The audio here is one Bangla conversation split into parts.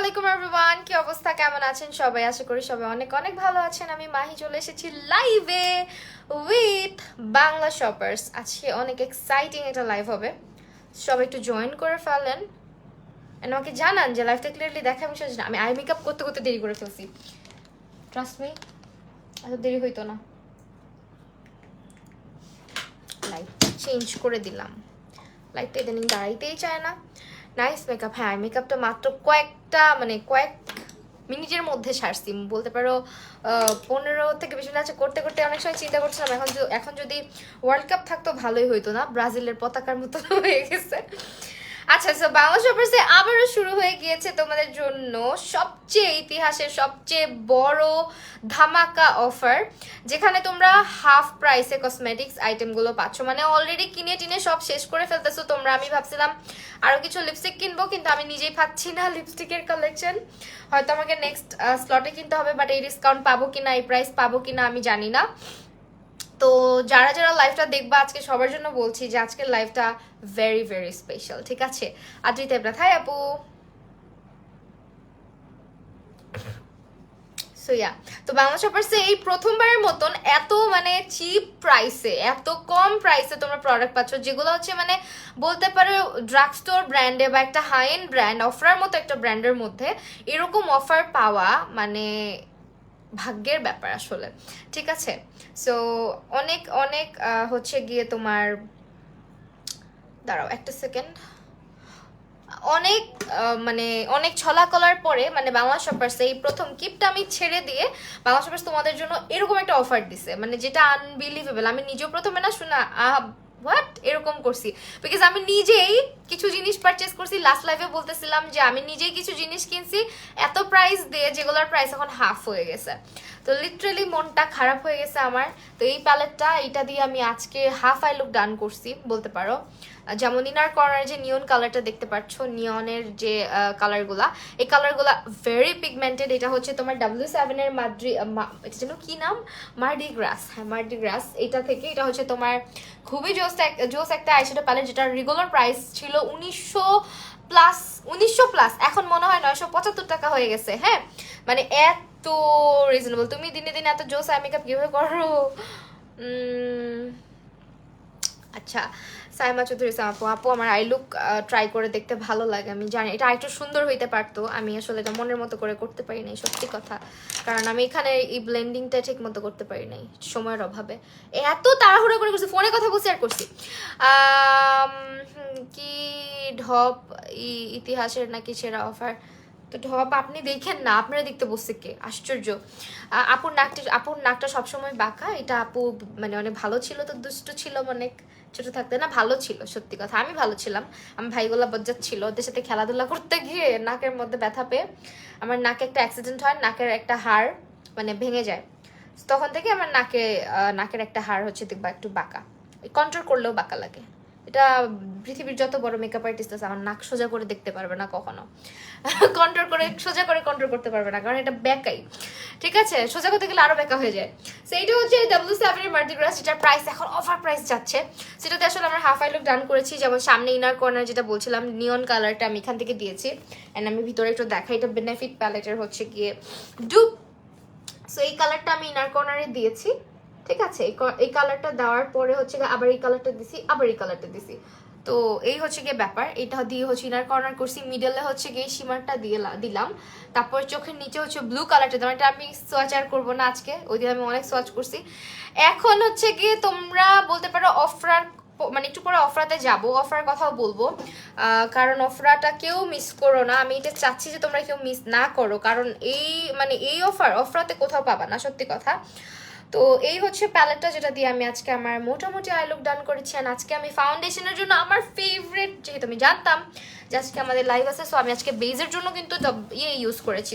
আলাইকুম এভরিওয়ান, কি অবস্থা, কেমন আছেন সবাই? আশা করি সবাই অনেক অনেক ভালো আছেন। আমি মাহি চলে এসেছি লাইভে উইথ বাংলা শপার্স। আজকে অনেক এক্সাইটিং একটা লাইভ হবে, সবাই একটু জয়েন করে ফেলেন। আমাকে জানান যে লাইভটা ক্লিয়ারলি দেখা আমি না। আমি আই মেকআপ করতে করতে দেরি করে ফেলছি, ট্রাস্ট মি, এত দেরি হইতো না। লাইভটা চেঞ্জ করে দিলাম, লাইভটা ইদানিং দাঁড়াইতেই চায় না। নাইস মেকআপ, হ্যাঁ আই মেকআপটা মাত্র কয়েক মিনিটের মধ্যে সারছি বলতে পারো। 15 থেকে 20 মিনিট আছে করতে করতে অনেক সময় চিন্তা করছিলাম এখন যদি ওয়ার্ল্ড কাপ থাকতো ভালোই হইতো না, ব্রাজিলের পতাকার মতো হয়ে গেছে। আচ্ছা, সো বাংলা শপার্সে আবারও শুরু হয়ে গিয়েছে তোমাদের জন্য ইতিহাসের সবচেয়ে বড় ধামাকা অফার, যেখানে তোমরা হাফ প্রাইসে কসমেটিক্স আইটেমগুলো পাচ্ছ। মানে অলরেডি কিনে টিনে সব শেষ করে ফেলতেছো তোমরা। আমি ভাবছিলাম আরো কিছু লিপস্টিক কিনবো, কিন্তু আমি নিজেই পাচ্ছি না লিপস্টিকের কালেকশন। হয়তো আমাকে নেক্সট স্লটে কিনতে হবে, বাট এই ডিসকাউন্ট পাবো কিনা, এই প্রাইস পাবো কিনা আমি জানি না। তো যারা যারা লাইভটা দেখবা আজকে সবার জন্য বলছি যে আজকের লাইভটা ভেরি ভেরি স্পেশাল, ঠিক আছে? আদ্রিতা ইবরাত, হাই আপু। সো ইয়া, তো বাংলা শপার্সে এই প্রথমবারের মতন এত মানে চিপ প্রাইসে, এত কম প্রাইসে তোমরা প্রোডাক্ট পাচ্ছ, যেগুলো হচ্ছে মানে বলতে পারো ড্রাগ স্টোর ব্র্যান্ডে বা একটা হাই এন্ড ব্র্যান্ড অফারের মতো একটা ব্র্যান্ডের মধ্যে এরকম অফার পাওয়া মানে ভাগ্যের ব্যাপার আসলে, ঠিক আছে? সো অনেক অনেক হচ্ছে গিয়ে তোমার, দাঁড়াও একটা সেকেন্ড, অনেক মানে অনেক ছলা কলার পরে মানে বাংলা শপার্স এই প্রথম কিপটা আমি ছেড়ে দিয়ে বাংলা শপার্স তোমাদের জন্য এরকম একটা অফার দিছে, মানে যেটা আনবিলিভেবল। আমি নিজেও প্রথমে না শোনা হোয়াট এরকম করছি, বিকজ আমি নিজেই কিছু জিনিস পারচেস করছি। লাস্ট লাইভে বলতেছিলাম যে আমি নিজেই কিছু জিনিস কিনছি এত প্রাইস দিয়ে, যেগুলোর প্রাইস এখন হাফ হয়ে গেছে। তো লিটারালি মনটা খারাপ হয়ে গেছে আমার। তো এই প্যালেটটা এইটা দিয়ে আমি আজকে হাফ আই লুক ডান করছি বলতে পারো। যেমন ইনার কর্নার যে নিয়ন কালারটা দেখতে পাচ্ছ, নিয়নের যে কালারগুলা, এই কালারগুলা ভেরি পিগমেন্টেড। এটা হচ্ছে তোমার W7 এর এটা যেন কি নাম, মার্ডিগ্রাস। হ্যাঁ মার্ডিগ্রাস, এটা থেকে এটা হচ্ছে তোমার খুবই জোস একটা আইশ্যাডো প্যালেট, যেটা রেগুলার প্রাইস ছিল 1900 প্লাস, এখন মনে হয় 975 টাকা হয়ে গেছে। হ্যাঁ মানে এত রিজনেবল। তুমি দিনে দিনে এত জোস আই মেকআপ কিভাবে করো? আচ্ছা, সাইমা চৌধুরী আপু আমার আই লুক ট্রাই করে দেখতে ভালো লাগে, আমি জানি এটা আরেকটু সুন্দর হইতে পারতো, আমি আসলে এটা মনের মতো করে করতে পারি নাই, সত্যি কথা। কারণ আমি এখানে এই ব্লেন্ডিংটা ঠিক মতো করতে পারি নাই সময়ের অভাবে। এত তাড়াহুড়ো করে করছি, ফোনে কথা বলছি আর করছি। কি ঢপ ইতিহাসের নাকি সেরা অফার? তো ঢপ আপনি দেখেন না, আপনারা দেখতে বসছে কে? আশ্চর্য। আপুর নাকটা সবসময় বাঁকা, এটা আপু মানে অনেক ভালো ছিল, তো দুষ্ট ছিল অনেক ছোট থাকতে না, ভালো ছিল সত্যি কথা। আমি ভালো ছিলাম, আমার ভাইগুলা বজ্জাত ছিল, ওদের সাথে খেলাধুলা করতে গিয়ে নাকের মধ্যে ব্যথা পেয়ে আমার নাকে একটা অ্যাক্সিডেন্ট হয়, নাকের একটা হাড় মানে ভেঙে যায়। তখন থেকে আমার নাকের একটা হাড় হচ্ছে দেখবা একটু বাঁকা, কন্ট্রোল করলেও বাঁকা লাগে। এটা পৃথিবীর যত বড় মেকআপ আর্টিস্ট আছে আমার নাক সোজা করে দেখতে পারবে না কখনো, সোজা করে কন্ট্রোল করতে পারবে না, কারণ এটা বেকাই, ঠিক আছে? সোজা করতে গেলে আরো বেকা হয়ে যায়। সেইটা হচ্ছে W7 এর মার্ডিগ্রাস, যেটার প্রাইস এখন অফার প্রাইস যাচ্ছে। সেটাতে আসলে আমরা হাফ আই লুক ডান করেছি, যেমন সামনে ইনার কর্নার যেটা বলছিলাম নিয়ন কালারটা আমি এখান থেকে দিয়েছি, এন্ড আমি ভিতরে একটু দেখাই, এটা বেনিফিট প্যালেটের হচ্ছে গিয়ে ডুপ। সো এই কালারটা আমি ইনার কর্নারে দিয়েছি, ঠিক আছে? এই কালারটা দেওয়ার পরে হচ্ছে আবার এই কালারটা দিছি, আবার এই কালারটা দিছি। তো এই হচ্ছে গিয়ে ব্যাপার, এটা দিয়ে হচ্ছে ইনার কর্নার করছি, মিডলে হচ্ছে গিয়ে শিমারটা দিলাম, তারপর চোখের নিচে হচ্ছে ব্লু কালারটা দিলাম। এটা আমি সোয়াচ আর করবো না আজকে, ওই দিন আমি অনেক সোয়াচ করছি। এখন হচ্ছে গিয়ে তোমরা বলতে পারো অফার, মানে একটু পরে অফারাতে যাবো, অফার কথাও বলবো, কারণ অফারটা কেউ মিস করো না। আমি এটা চাচ্ছি যে তোমরা কেউ মিস না করো, কারণ এই অফারাতে কোথাও পাবা না, সত্যি কথা। তো এই হচ্ছে প্যালেটটা, যেটা দিয়ে আমি আজকে আমার মোটামুটি আই লুক ডান করেছি। আর আজকে আমি ফাউন্ডেশনের জন্য আমার ফেভারিট, যেহেতু আমি জানতাম যে আজকে আমাদের লাইভ আছে, সো আমি আজকে বেজের জন্য কিন্তু ইউজ করেছি,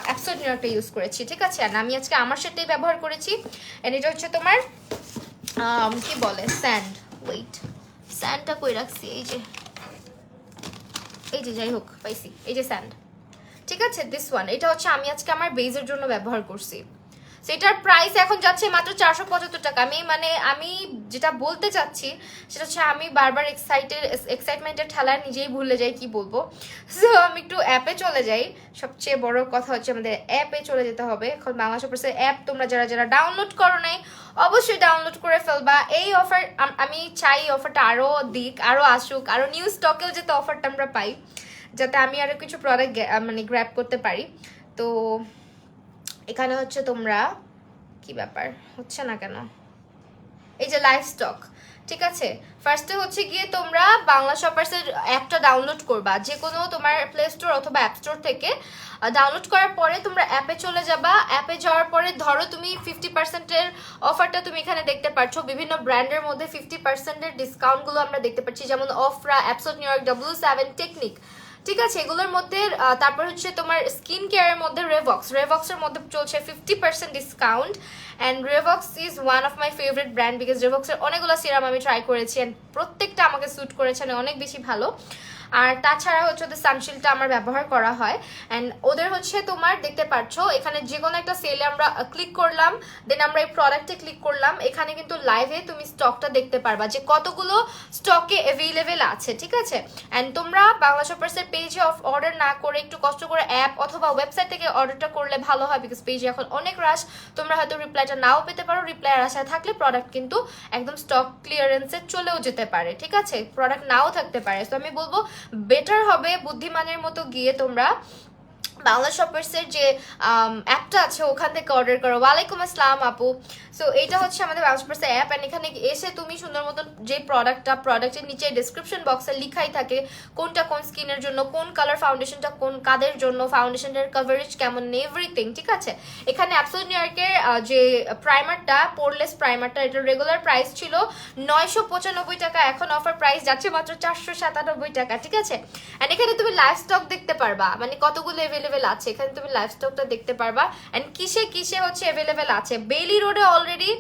অ্যাবসোলিউটটা ইউজ করেছি, ঠিক আছে? আর আমি আজকে আমার সেটাই ব্যবহার করেছি। এন্ড এটা হচ্ছে তোমার কি বলে স্যান্ড, স্যান্ডটা কই রাখছি, এই যে যাই হোক পাইছি, এই যে স্যান্ড, ঠিক আছে? দিস ওয়ান, এটা হচ্ছে আমি আজকে আমার বেজের জন্য ব্যবহার করছি। সেটার প্রাইস এখন যাচ্ছে মাত্র 475 টাকা। আমি যেটা বলতে চাচ্ছি সেটা হচ্ছে আমি বারবার এক্সাইটমেন্টের ঠেলায় নিজেই ভুলে যাই কি বলবো। সো আমি একটু অ্যাপে চলে যাই। সবচেয়ে বড় কথা হচ্ছে আমাদের অ্যাপে চলে যেতে হবে। এখন বাংলা শপার্সের অ্যাপ তোমরা যারা যারা ডাউনলোড করো নাই অবশ্যই ডাউনলোড করে ফেলবা। এই অফার আমি চাই অফারটা আরও দিক, আরও আসুক, আরও নিউ স্টকেও যাতে অফারটা আমরা পাই, যাতে আমি আরও কিছু প্রোডাক্ট মানে গ্র্যাব করতে পারি। তো এখানে হচ্ছে তোমরা কি ব্যাপার হচ্ছে না কেন, এই যে লাইভ স্টক, ঠিক আছে। ফার্স্টে হচ্ছে গিয়ে তোমরা বাংলা শপার্সের অ্যাপটা ডাউনলোড করবা, যে কোনো তোমার প্লে স্টোর অথবা অ্যাপ স্টোর থেকে। ডাউনলোড করার পরে তোমরা অ্যাপে চলে যাবা। অ্যাপে যাওয়ার পরে ধরো তুমি 50%-এর অফারটা তুমি এখানে দেখতে পাচ্ছ। বিভিন্ন ব্র্যান্ডের মধ্যে 50%-এর ডিসকাউন্টগুলো আমরা দেখতে পাচ্ছি, যেমন অফরা, অ্যাপসোট নিউ ইয়র্ক, W7, টেকনিক, ঠিক আছে। এগুলোর মধ্যে তারপর হচ্ছে তোমার স্কিন কেয়ারের মধ্যে রেভক্সের মধ্যে চলছে 50% discount. And Revox is one of my favourite brand, because রেভক্সের অনেকগুলো সিরাম আমি ট্রাই করেছি অ্যান্ড প্রত্যেকটা আমাকে স্যুট করেছে, অনেক বেশি ভালো। আর তাছাড়া হচ্ছে ওদের সানশিল্ডটা আমার ব্যবহার করা হয়। অ্যান্ড ওদের হচ্ছে তোমার দেখতে পাচ্ছ এখানে যে কোনো একটা সেলে আমরা ক্লিক করলাম, দেন আমরা এই প্রোডাক্টে ক্লিক করলাম, এখানে কিন্তু লাইভে তুমি স্টকটা দেখতে পারবা যে কতগুলো স্টকে অ্যাভেলেবেল আছে, ঠিক আছে। অ্যান্ড তোমরা বাংলা শপার্সের পেজে অর্ডার না করে একটু কষ্ট করে অ্যাপ অথবা ওয়েবসাইট থেকে অর্ডারটা করলে ভালো হয়, বিকজ পেজে এখন অনেক রাশ, তোমরা হয়তো রিপ্লাইটা নাও পেতে পারো। রিপ্লাইয়ের আশায় থাকলে প্রোডাক্ট কিন্তু একদম স্টক ক্লিয়ারেন্সে চলেও যেতে পারে, ঠিক আছে, প্রোডাক্ট নাও থাকতে পারে। তো আমি বলবো বেটার হবে বুদ্ধিমানের মতো গিয়ে তোমরা বাংলা শপার্সের যে অ্যাপটা আছে ওখান থেকে অর্ডার করো। ওয়ালাইকুম আসসালাম আপু। সো এইটা হচ্ছে আমাদের বাংলা শপার্সের অ্যাপ, অ্যান্ড এখানে এসে তুমি সুন্দর মতন যে প্রোডাক্টের নিচে ডিসক্রিপশন বক্সে লিখাই থাকে কোনটা কোন স্কিনের জন্য, কোন কালার ফাউন্ডেশনটা কোন কাদের জন্য, ফাউন্ডেশনের কভারেজ কেমন, এভরিথিং, ঠিক আছে। এখানে অ্যাবসোলিউট নিউ ইয়র্কের যে প্রাইমারটা, পোরলেস প্রাইমারটা, এটা রেগুলার প্রাইস ছিল 995 টাকা, এখন অফার প্রাইস যাচ্ছে মাত্র 497 টাকা, ঠিক আছে। অ্যান্ড এখানে তুমি লাইভ স্টক দেখতে পারবা, মানে কতগুলো অ্যাভেলেবেল আছে, এখানে তুমি লাইভ স্টকটা দেখতে পারবা। অ্যান্ড কিসে কিসে হচ্ছে অ্যাভেলেবেল আছে। বেইলি রোডে অলরেডি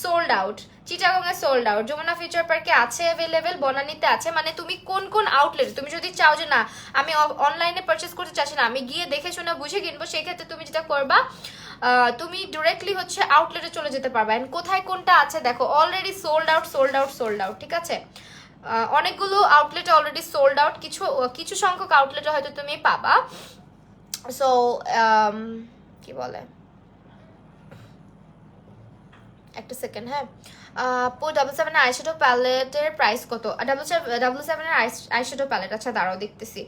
সোল্ড আউট, চিটাগংয়ে সোল্ড আউট, যমুনা ফিউচার পার্কে আছে অ্যাভেলেবেল, বনানীতে আছে। মানে তুমি কোন কোন আউটলেট, তুমি যদি চাও যে না আমি অনলাইনে পারচেস করতে চাচ্ছি না, আমি গিয়ে দেখে শুনে বুঝে কিনবো, সেক্ষেত্রে তুমি যেটা করবা তুমি ডিরেক্টলি হচ্ছে আউটলেটে চলে যেতে পারবা। অ্যান্ড কোথায় কোনটা আছে দেখো, already sold out, sold out, sold out, ঠিক আছে। অনেকগুলো আউটলেটে অলরেডি সোল্ড আউট, কিছু সংখ্যক আউটলেটে হয়তো তুমি পাবা। সো কি বলে, একটা সেকেন্ড, হ্যাঁ। W7 আইশ্যাডো প্যালেটের প্রাইস কত? W7 আইশ্যাডো প্যালেট, আচ্ছা দাঁড়াও দেখতেছি।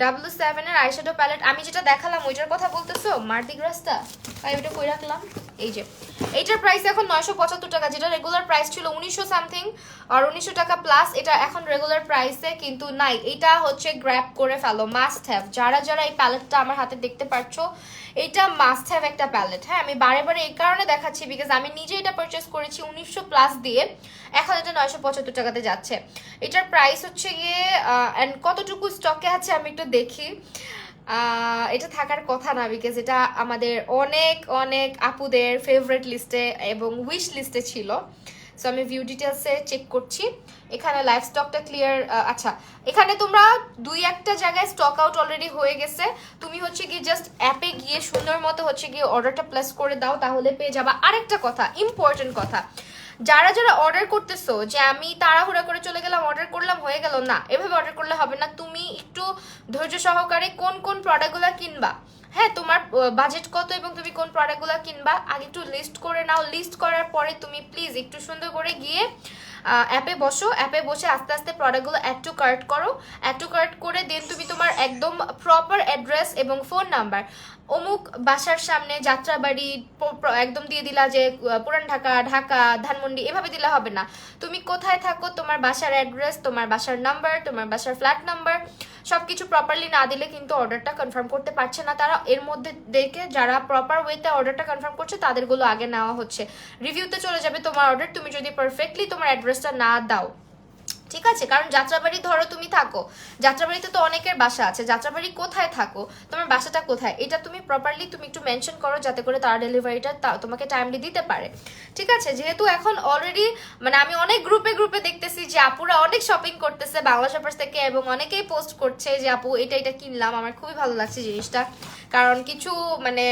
W7 আইশ্যাডো প্যালেট আমি যেটা দেখালাম ওইটার কথা বলতেছো, মার্দিগ্রাসটা, তাই ওইটা কই রাখলাম, এই যে এইটার প্রাইস এখন 975 টাকা, যেটা রেগুলার প্রাইস ছিল 1900 সামথিং আর 1900 টাকা প্লাস, এটা এখন রেগুলার প্রাইসে কিন্তু নাই। এটা হচ্ছে গ্র্যাব করে ফেলো, মাস্ট হ্যাভ। যারা যারা এই প্যালেটটা আমার হাতে দেখতে পাচ্ছ, এটা মাস্ট হ্যাভ একটা প্যালেট, হ্যাঁ। আমি বারে বারে এই কারণে দেখাচ্ছি বিকজ আমি নিজে এটা পারচেস করেছি 1900 প্লাস দিয়ে, এখন এটা 975 টাকাতে যাচ্ছে। এটার প্রাইস হচ্ছে গিয়ে অ্যান্ড কতটুকু স্টকে আছে আমি একটু দেখি। এটা থাকার কথা না, বিকজ এটা আমাদের অনেক অনেক আপুদের ফেভারিট লিস্টে এবং উইশ লিস্টে ছিল। সো আমি ভিউ ডিটেলসে চেক করছি, এখানে লাইভ স্টকটা ক্লিয়ার। আচ্ছা, এখানে তোমরা দুই একটা জায়গায় স্টক আউট অলরেডি হয়ে গেছে, তুমি হচ্ছে গিয়ে জাস্ট অ্যাপে গিয়ে সুন্দর মতো হচ্ছে গিয়ে অর্ডারটা প্লেস করে দাও, তাহলে পেয়ে যাবা। আরেকটা কথা, ইম্পর্টেন্ট কথা, যারা যারা অর্ডার করতেছো যে আমি তাড়াহুড়া করে চলে গেলাম, অর্ডার করলাম হয়ে গেল, না, এভাবে অর্ডার করলে হবে না। তুমি একটু ধৈর্য সহকারে কোন কোন প্রোডাক্টগুলো কিনবা, হ্যাঁ, তোমার বাজেট কত এবং তুমি কোন প্রোডাক্টগুলো কিনবা আগে একটু লিস্ট করে নাও। লিস্ট করার পরে তুমি প্লিজ একটু সুন্দর করে গিয়ে অ্যাপে বসো, অ্যাপে বসে আস্তে আস্তে প্রোডাক্টগুলো অ্যাড টু কার্ট করো। অ্যাড টু কার্ট করে দেন তুমি তোমার একদম প্রপার অ্যাড্রেস এবং ফোন নাম্বার, অমুক বাসার সামনে যাত্রাবাড়ি একদম দিয়ে দিলা যে পুরান ঢাকা, ঢাকা, ধানমন্ডি, এভাবে দিলে হবে না। তুমি কোথায় থাকো, তোমার বাসার অ্যাড্রেস, তোমার বাসার নাম্বার, তোমার বাসার ফ্ল্যাট নাম্বার, সবকিছু প্রপারলি না দিলে কিন্তু অর্ডারটা কনফার্ম করতে পারছে না তারা। এর মধ্যে দেখে যারা প্রপার ওয়েতে অর্ডারটা কনফার্ম করছে তাদেরগুলো আগে নেওয়া হচ্ছে, রিভিউতে চলে যাবে তোমার অর্ডার, তুমি যদি পারফেক্টলি তোমার অ্যাড্রেসটা না দাও। ঠিক আছে, কারণ যাত্রাবাড়ি ধরো তুমি থাকো, যাত্রাবাড়িতে তো অনেকের বাসা আছে, যাত্রাবাড়ি কোথায় থাকো, তোমার বাসাটা কোথায়, এটা তুমি প্রপারলি তুমি একটু মেনশন করো যাতে করে তার ডেলিভারিটা তোমাকে টাইমলি দিতে পারে। ঠিক আছে, যেহেতু এখন অলরেডি মানে আমি অনেক গ্রুপে গ্রুপে দেখতেছি যে আপুরা অনেক শপিং করতেছে বাংলা শপার্স থেকে, এবং অনেকেই পোস্ট করছে যে আপু এটা এটা কিনলাম, আমার খুবই ভালো লাগছে জিনিসটা, কারণ কিছু মানে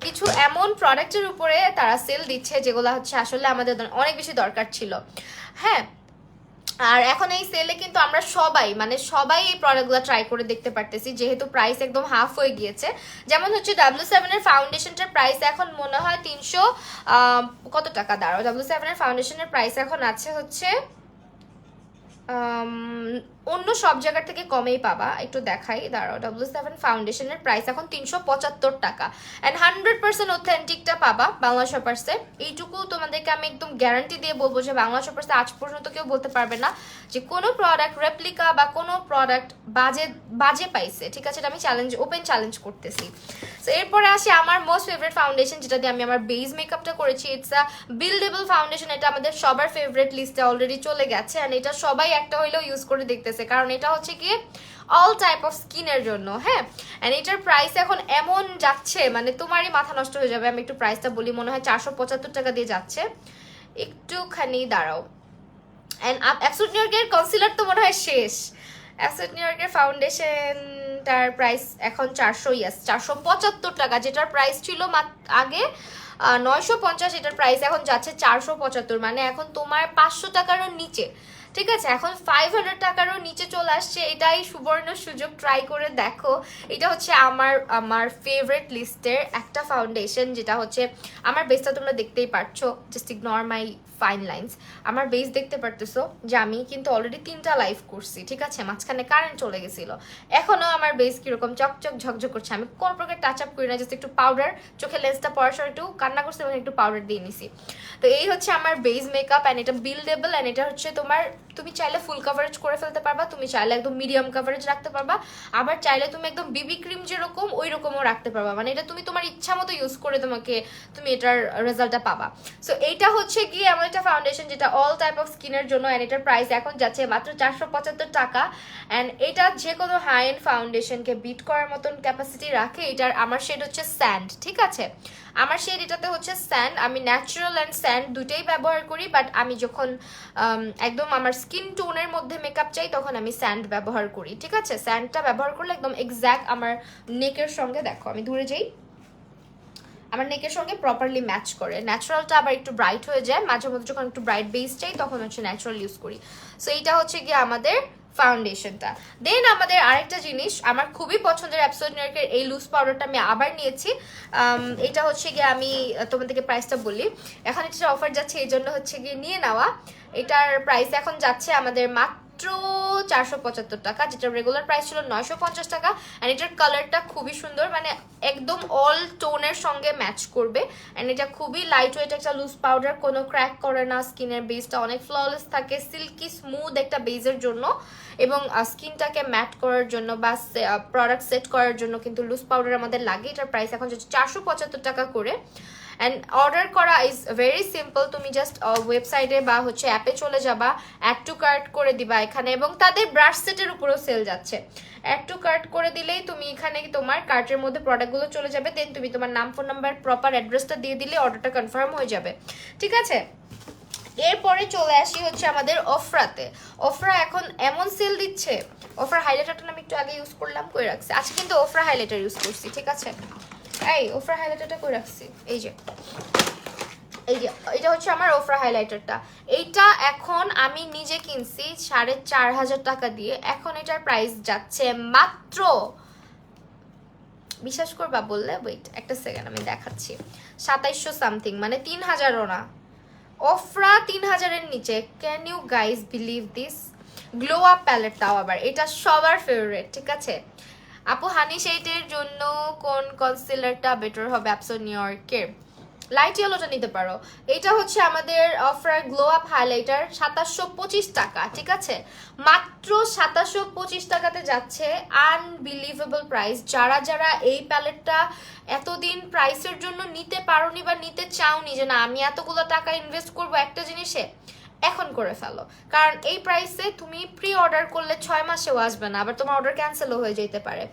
কিছু এমন প্রোডাক্টের উপরে তারা সেল দিচ্ছে যেগুলো হচ্ছে আসলে আমাদের অনেক বেশি দরকার ছিল। হ্যাঁ, আর এখন এই সেলে কিন্তু আমরা সবাই মানে সবাই এই প্রোডাক্টগুলো ট্রাই করে দেখতে পারতেছি, যেহেতু প্রাইস একদম হাফ হয়ে গিয়েছে। যেমন হচ্ছে W7 এর ফাউন্ডেশনটার প্রাইস এখন মনে হয় 300 কত টাকা, দাঁড়াও, W7 এর ফাউন্ডেশনের প্রাইস এখন আছে হচ্ছে অন্য সব জায়গার থেকে কমেই পাবা, একটু দেখাই, দাঁড়াও, W7 ফাউন্ডেশনের প্রাইস এখন 375 টাকা, অ্যান্ড 100% অথেন্টিকটা পাবা বাংলা শপার্সে। এইটুকু তোমাদেরকে আমি একদম গ্যারান্টি দিয়ে বলবো যে বাংলা শপার্সে আজ পর্যন্ত কেউ বলতে পারবে না যে কোনো প্রোডাক্ট রেপ্লিকা বা কোনো প্রোডাক্ট বাজে বাজে পাইছে। ঠিক আছে, এটা আমি চ্যালেঞ্জ, ওপেন চ্যালেঞ্জ করতেছি। সো এরপরে আসি আমার মোস্ট ফেভারিট ফাউন্ডেশন, যেটা দিয়ে আমি আমার বেস মেকআপটা করেছি। ইটস আ বিল্ডেবল ফাউন্ডেশন, এটা আমাদের সবার ফেভারিট লিস্টে অলরেডি চলে গেছে, অ্যান্ড এটা সবাই একটা হইলেও ইউজ করে দেখতেছে, কারণ এটা হচ্ছে কি অল টাইপ অফ স্কিনের জন্য। হ্যাঁ, অ্যান্ড এটার প্রাইস এখন এমন যাচ্ছে মানে তোমারই মাথা নষ্ট হয়ে যাবে। আমি একটু প্রাইসটা বলি, মনে হয় 475 টাকা দিয়ে যাচ্ছে, একটুখানি দাঁড়াও। অ্যান্ড অ্যাবসোলিউট নিউ ইয়র্কের কনসিলার তো মনে হয় শেষ, অ্যাবসোলিউট নিউ ইয়র্কের ফাউন্ডেশনটার প্রাইস এখন 475 টাকা, যেটার প্রাইস ছিল আগে 950, এটার প্রাইস এখন যাচ্ছে 475, মানে এখন তোমার 500 টাকারও নিচে। ঠিক আছে, এখন 500 টাকারও নিচে চলে আসছে, এটাই সুবর্ণ সুযোগ, ট্রাই করে দেখো। এটা হচ্ছে আমার ফেভারিট লিস্টের একটা ফাউন্ডেশন, যেটা হচ্ছে আমার বেসটা তোমরা দেখতেই পারছো, just ignore my fine lines. আমার বেস দেখতে পারতেছো যে আমি কিন্তু অলরেডি 3টা লাইভ করছি। ঠিক আছে, মাঝখানে কারেন্ট চলে গেছিল, এখনো আমার বেস কিরকম চকচক ঝকঝক করছে। আমি কোন প্রকার টাচ আপ করি না, জাস্ট একটু পাউডার, চোখে লেন্সটা পড়ার সময় একটু কান্না করছে এবং একটু পাউডার দিয়ে নিছি। তো এই হচ্ছে আমার বেস মেকআপ, অ্যান্ড এটা বিল্ডেবল, অ্যান্ড এটা হচ্ছে তোমার, তুমি চাইলে ফুল কভারেজ করে ফেলতে পারবা, তুমি চাইলে একদম মিডিয়াম কভারেজ রাখতে পারবা, আবার চাইলে তুমি একদম বিবি ক্রিম যেরকম ওই রকমও রাখতে পারবা, মানে এটা তুমি তোমার ইচ্ছা মতো ইউজ করে তুমি এটার রেজাল্টটা পাবা। সো এইটা হচ্ছে গিয়ে এমন একটা ফাউন্ডেশন যেটা অল টাইপ অফ স্কিনের জন্য, অ্যান্ড এটার প্রাইস এখন যাচ্ছে মাত্র 475 টাকা, অ্যান্ড এটা যে কোনো হাই এন্ড ফাউন্ডেশনকে বিট করার মতন ক্যাপাসিটি রাখে। এটার আমার শেড হচ্ছে স্যান্ড। ঠিক আছে, আমার শেড এটাতে হচ্ছে স্যান্ড, আমি ন্যাচারাল অ্যান্ড স্যান্ড দুটোই ব্যবহার করি, বাট আমি যখন একদম আমার স্কিন টোনের মধ্যে মেকআপ চাই তখন আমি স্যান্ড ব্যবহার করি। ঠিক আছে, স্যান্ডটা ব্যবহার করলে একদম এক্স্যাক্ট আমার নেকের সঙ্গে, দেখো আমি দূরে যাই, আমার নেকের সঙ্গে প্রপারলি ম্যাচ করে। ন্যাচারালটা আবার একটু ব্রাইট হয়ে যায়, মাঝে মধ্যে যখন একটু ব্রাইট বেস চাই তখন হচ্ছে ন্যাচারাল ইউজ করি। সো এইটা হচ্ছে গিয়ে আমাদের ফাউন্ডেশনটা। দেন আমাদের আরেকটা জিনিস আমার খুবই পছন্দের অ্যাবসোলিউট নিউ ইয়র্কের এই লুজ পাউডারটা আমি আবার নিয়েছি। এটা হচ্ছে গিয়ে আমি তোমাদেরকে প্রাইসটা বলি, এখন এটা অফার যাচ্ছে এই জন্য হচ্ছে গিয়ে নিয়ে নেওয়া। এটার প্রাইস এখন যাচ্ছে আমাদের মাত্র 475 টাকা, যেটা রেগুলার প্রাইস ছিল 950 টাকা। অ্যান্ড এটার কালারটা খুবই সুন্দর, মানে একদম অল টোনের সঙ্গে ম্যাচ করবে, অ্যান্ড এটা খুবই লাইট ওয়েট একটা লুজ পাউডার, কোনো ক্র্যাক করে না, স্কিনের বেসটা অনেক ফ্ললেস থাকে, সিল্কি স্মুথ একটা বেজের জন্য, এবং স্কিনটাকে ম্যাট করার জন্য বা প্রোডাক্ট সেট করার জন্য কিন্তু লুজ পাউডার আমাদের লাগে। এটার প্রাইস এখন যাচ্ছে 475 টাকা করে। অ্যান্ড অর্ডার করা ইজ ভেরি সিম্পল, তুমি জাস্ট ওয়েবসাইটে বা হচ্ছে অ্যাপে চলে যাবা, অ্যাড টু কার্ট করে দিবা এখানে, এবং তাদের ব্রাশ সেটের উপরেও সেল যাচ্ছে, অ্যাড টু কার্ট করে দিলেই তুমি এখানে তোমার কার্টের মধ্যে প্রোডাক্টগুলো চলে যাবে, দেন তুমি তোমার নাম, ফোন নাম্বার, প্রপার অ্যাড্রেসটা দিয়ে দিলে অর্ডারটা কনফার্ম হয়ে যাবে। ঠিক আছে, এরপরে চলে আসি হচ্ছে আমাদের অফরাতে। অফরা এখন এমন সেল দিচ্ছে, অফরা হাইলাইটারটা আমি একটু আগে ইউজ করলাম, করে রাখছি, আজকে কিন্তু অফরা হাইলাইটার ইউজ করছি। ঠিক আছে, এই ওফরা হাইলাইটারটা করে রাখছি, এই যে এটা হচ্ছে আমার ওফরা হাইলাইটারটা। এইটা এখন আমি নিজে কিনছি 4500 টাকা দিয়ে, এখন এটার প্রাইস যাচ্ছে মাত্র, বিশ্বাস করবা বললে, ওয়েট একটা সেকেন্ড আমি দেখাচ্ছি, 2700 সামথিং, মানে 3000ও না, ওফরা 3000-এর নিচে। Can you guys believe this? Glow up প্যালেটটাও আবার, এটা সবার ফেভারিট। ঠিক আছে আপু, হানি শেডের জন্য কোন কনসিলারটা বেটার হবে? অ্যাবসোলিউট নিউ ইয়র্কের লাইট ইয়েলোটা নিতে পারো। এটা হচ্ছে আমাদের অফার গ্লো আপ হাইলাইটার, 2725 টাকা। ঠিক আছে, মাত্র 2725 টাকাতে যাচ্ছে, আনবিলিভেবল প্রাইস। যারা যারা এই প্যালেটটা এতদিন প্রাইসের জন্য নিতে পারোনি বা নিতে চাওনি, যে না আমি এতগুলো টাকা ইনভেস্ট করবো একটা জিনিসে, এখন করে ফেলো, কারণ এই প্রাইসে তুমি প্রি অর্ডার করলে 6 মাসেও আসবে না, আবার তোমার অর্ডার ক্যান্সেলও হয়ে যেতে পারে।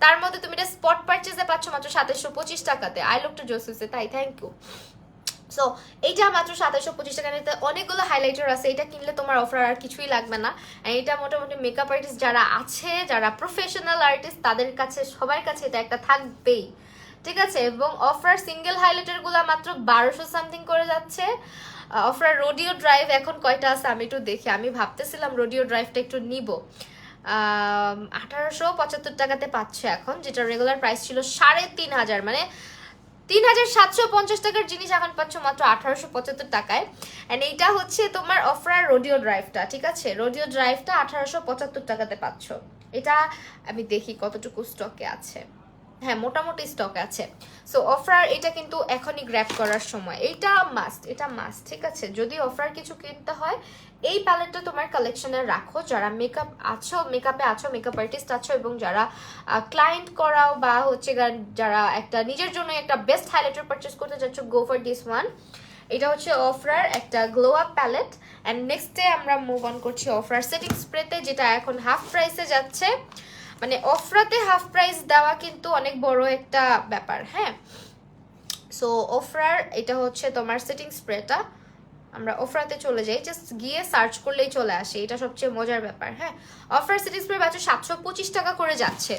তার মধ্যে তুমি এটা স্পট পারচেজে পাচ্ছ মাত্র 2725 টাকাতে। আই লুক টু জোসিসে, তাই থ্যাংক ইউ। সো এইটা মাত্র 2725 টাকা নিতে অনেকগুলো হাইলাইটার আছে, এটা কিনলে তোমার অফার আর কিছুই লাগবে না। এটা মোটামুটি মেকআপ আর্টিস্ট যারা আছে, যারা প্রফেশনাল আর্টিস্ট, তাদের কাছে সবার কাছে এটা একটা থাকবেই, ঠিক আছে। এবং অফার সিঙ্গেল হাইলাইটারগুলো মাত্র 1200 সামথিং করে যাচ্ছে। অফার রোডিও ড্রাইভ এখন কয়টা আছে আমি একটু দেখি, আমি ভাবতেছিলাম রোডিও ড্রাইভটা একটু নিব। 1875 টাকাতে পাচ্ছে এখন, যেটা রেগুলার প্রাইস ছিল 3500, মানে 3750 টাকার জিনিস এখন পাচ্ছ মাত্র 1875 টাকায়। এন্ড এইটা হচ্ছে তোমার অফার রোডিও ড্রাইভটা, ঠিক আছে। রোডিও ড্রাইভটা 1875 টাকাতে পাচ্ছ। এটা আমি দেখি কতটুকু স্টকে আছে, হ্যাঁ মোটামুটি স্টক আছে। সো অফার এটা কিন্তু এখনই গ্র্যাব করার সময়, এটা মাস্ট, এটা মাস্ট, ঠিক আছে। যদি অফার কিছু কিনতে হয় এই প্যালেটটা তোমার কালেকশনে রাখো, যারা মেকআপ আছো, মেকআপে আছো, মেকআপ আর্টিস্ট আছো, এবং যারা ক্লায়েন্ট করাও বা হচ্ছে যারা একটা নিজের জন্য একটা বেস্ট হাইলাইটার পারচেস করতে চাচ্ছ, গো ফর দিস ওয়ান। এটা হচ্ছে অফার একটা গ্লো আপ প্যালেট। অ্যান্ড নেক্সটে আমরা মুভ অন করছি অফার সেটিং স্প্রেতে, যেটা এখন হাফ প্রাইসে যাচ্ছে। মানে অফরাতে হাফ প্রাইস দেওয়া কিন্তু অনেক বড় একটা ব্যাপার, হ্যাঁ। সো অফার এটা হচ্ছে তোমার সেটিং স্প্রেটা, আমরা অফারতে চলে যাই, জাস্ট গিয়ে সার্চ করলেই চলে আসে, এটা সবচেয়ে মজার ব্যাপার, হ্যাঁ। অফার সেটিং স্প্রে বাচ্চা 725 টাকা করে যাচ্ছে।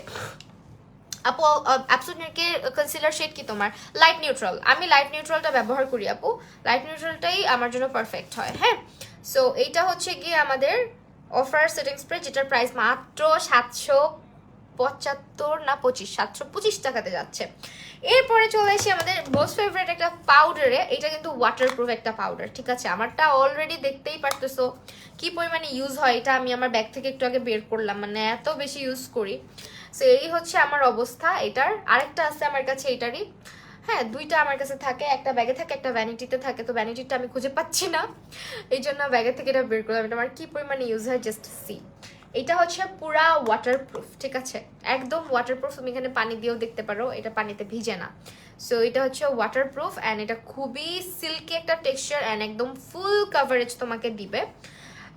আপু অ্যাবসোলিউটলি কনসিলার শেড কি তোমার? লাইট নিউট্রাল, আমি লাইট নিউট্রালটা ব্যবহার করি আপু, লাইট নিউট্রালটাই আমার জন্য পারফেক্ট হয়, হ্যাঁ। সো এইটা হচ্ছে গিয়ে আমাদের অফার সেটিং স্প্রে, যেটার প্রাইস মাত্র 775 না 725 টাকাতে যাচ্ছে। এরপরে চলে আসি আমাদের মোস্ট ফেভারিট একটা পাউডারে, এটা কিন্তু ওয়াটারপ্রুফ একটা পাউডার, ঠিক আছে। আমারটা অলরেডি দেখতেই পারতেছো কি পরিমাণে ইউজ হয়, এটা আমি আমার ব্যাগ থেকে একটু আগে বের করলাম, মানে এত বেশি ইউজ করি। সো এই হচ্ছে আমার অবস্থা এটার। আরেকটা আছে আমার কাছে এটারই, হ্যাঁ দুইটা আমার কাছে থাকে, একটা ব্যাগে থাকে একটা ভ্যানিটিতে থাকে। তো ভ্যানিটিটা আমি খুঁজে পাচ্ছি না, এই জন্য ব্যাগের থেকে এটা বের করলাম। এটা আমার কি পরিমাণে ইউজ হয় জাস্ট সি। এটা হচ্ছে পুরা ওয়াটারপ্রুফ, ঠিক আছে, একদম ওয়াটারপ্রুফ। তুমি এখানে পানি দিয়েও দেখতে পারো, এটা পানিতে ভিজে না। সো এটা হচ্ছে ওয়াটারপ্রুফ অ্যান্ড এটা খুবই সিল্কি একটা টেক্সচার অ্যান্ড একদম ফুল কাভারেজ তোমাকে দিবে।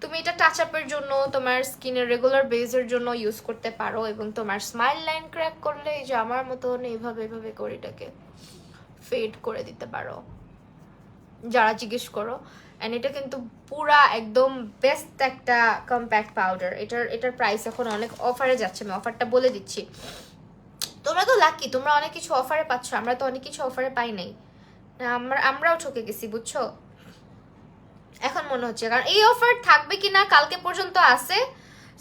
তুমি এটা টাচ আপের জন্য, তোমার স্কিনের রেগুলার বেজের জন্য ইউজ করতে পারো, এবং তোমার স্মাইল লাইন ক্র্যাক করলে এই যে আমার মতন এইভাবে এইভাবে করে এটাকে ফেড করে দিতে পারো, যারা জিজ্ঞেস করো। অ্যান্ড এটা কিন্তু পুরা একদম বেস্ট একটা কম্প্যাক্ট পাউডার। এটার প্রাইস এখন অনেক অফারে যাচ্ছে, আমি অফারটা বলে দিচ্ছি। তোমরা তো লাকি, তোমরা অনেক কিছু অফারে পাচ্ছ, আমরা তো অনেক কিছু অফারে পাই নাই, আমরাও ঠকে গেছি বুঝছো এখন মনে হচ্ছে। কারণ এই অফার থাকবে কিনা কালকে পর্যন্ত আছে,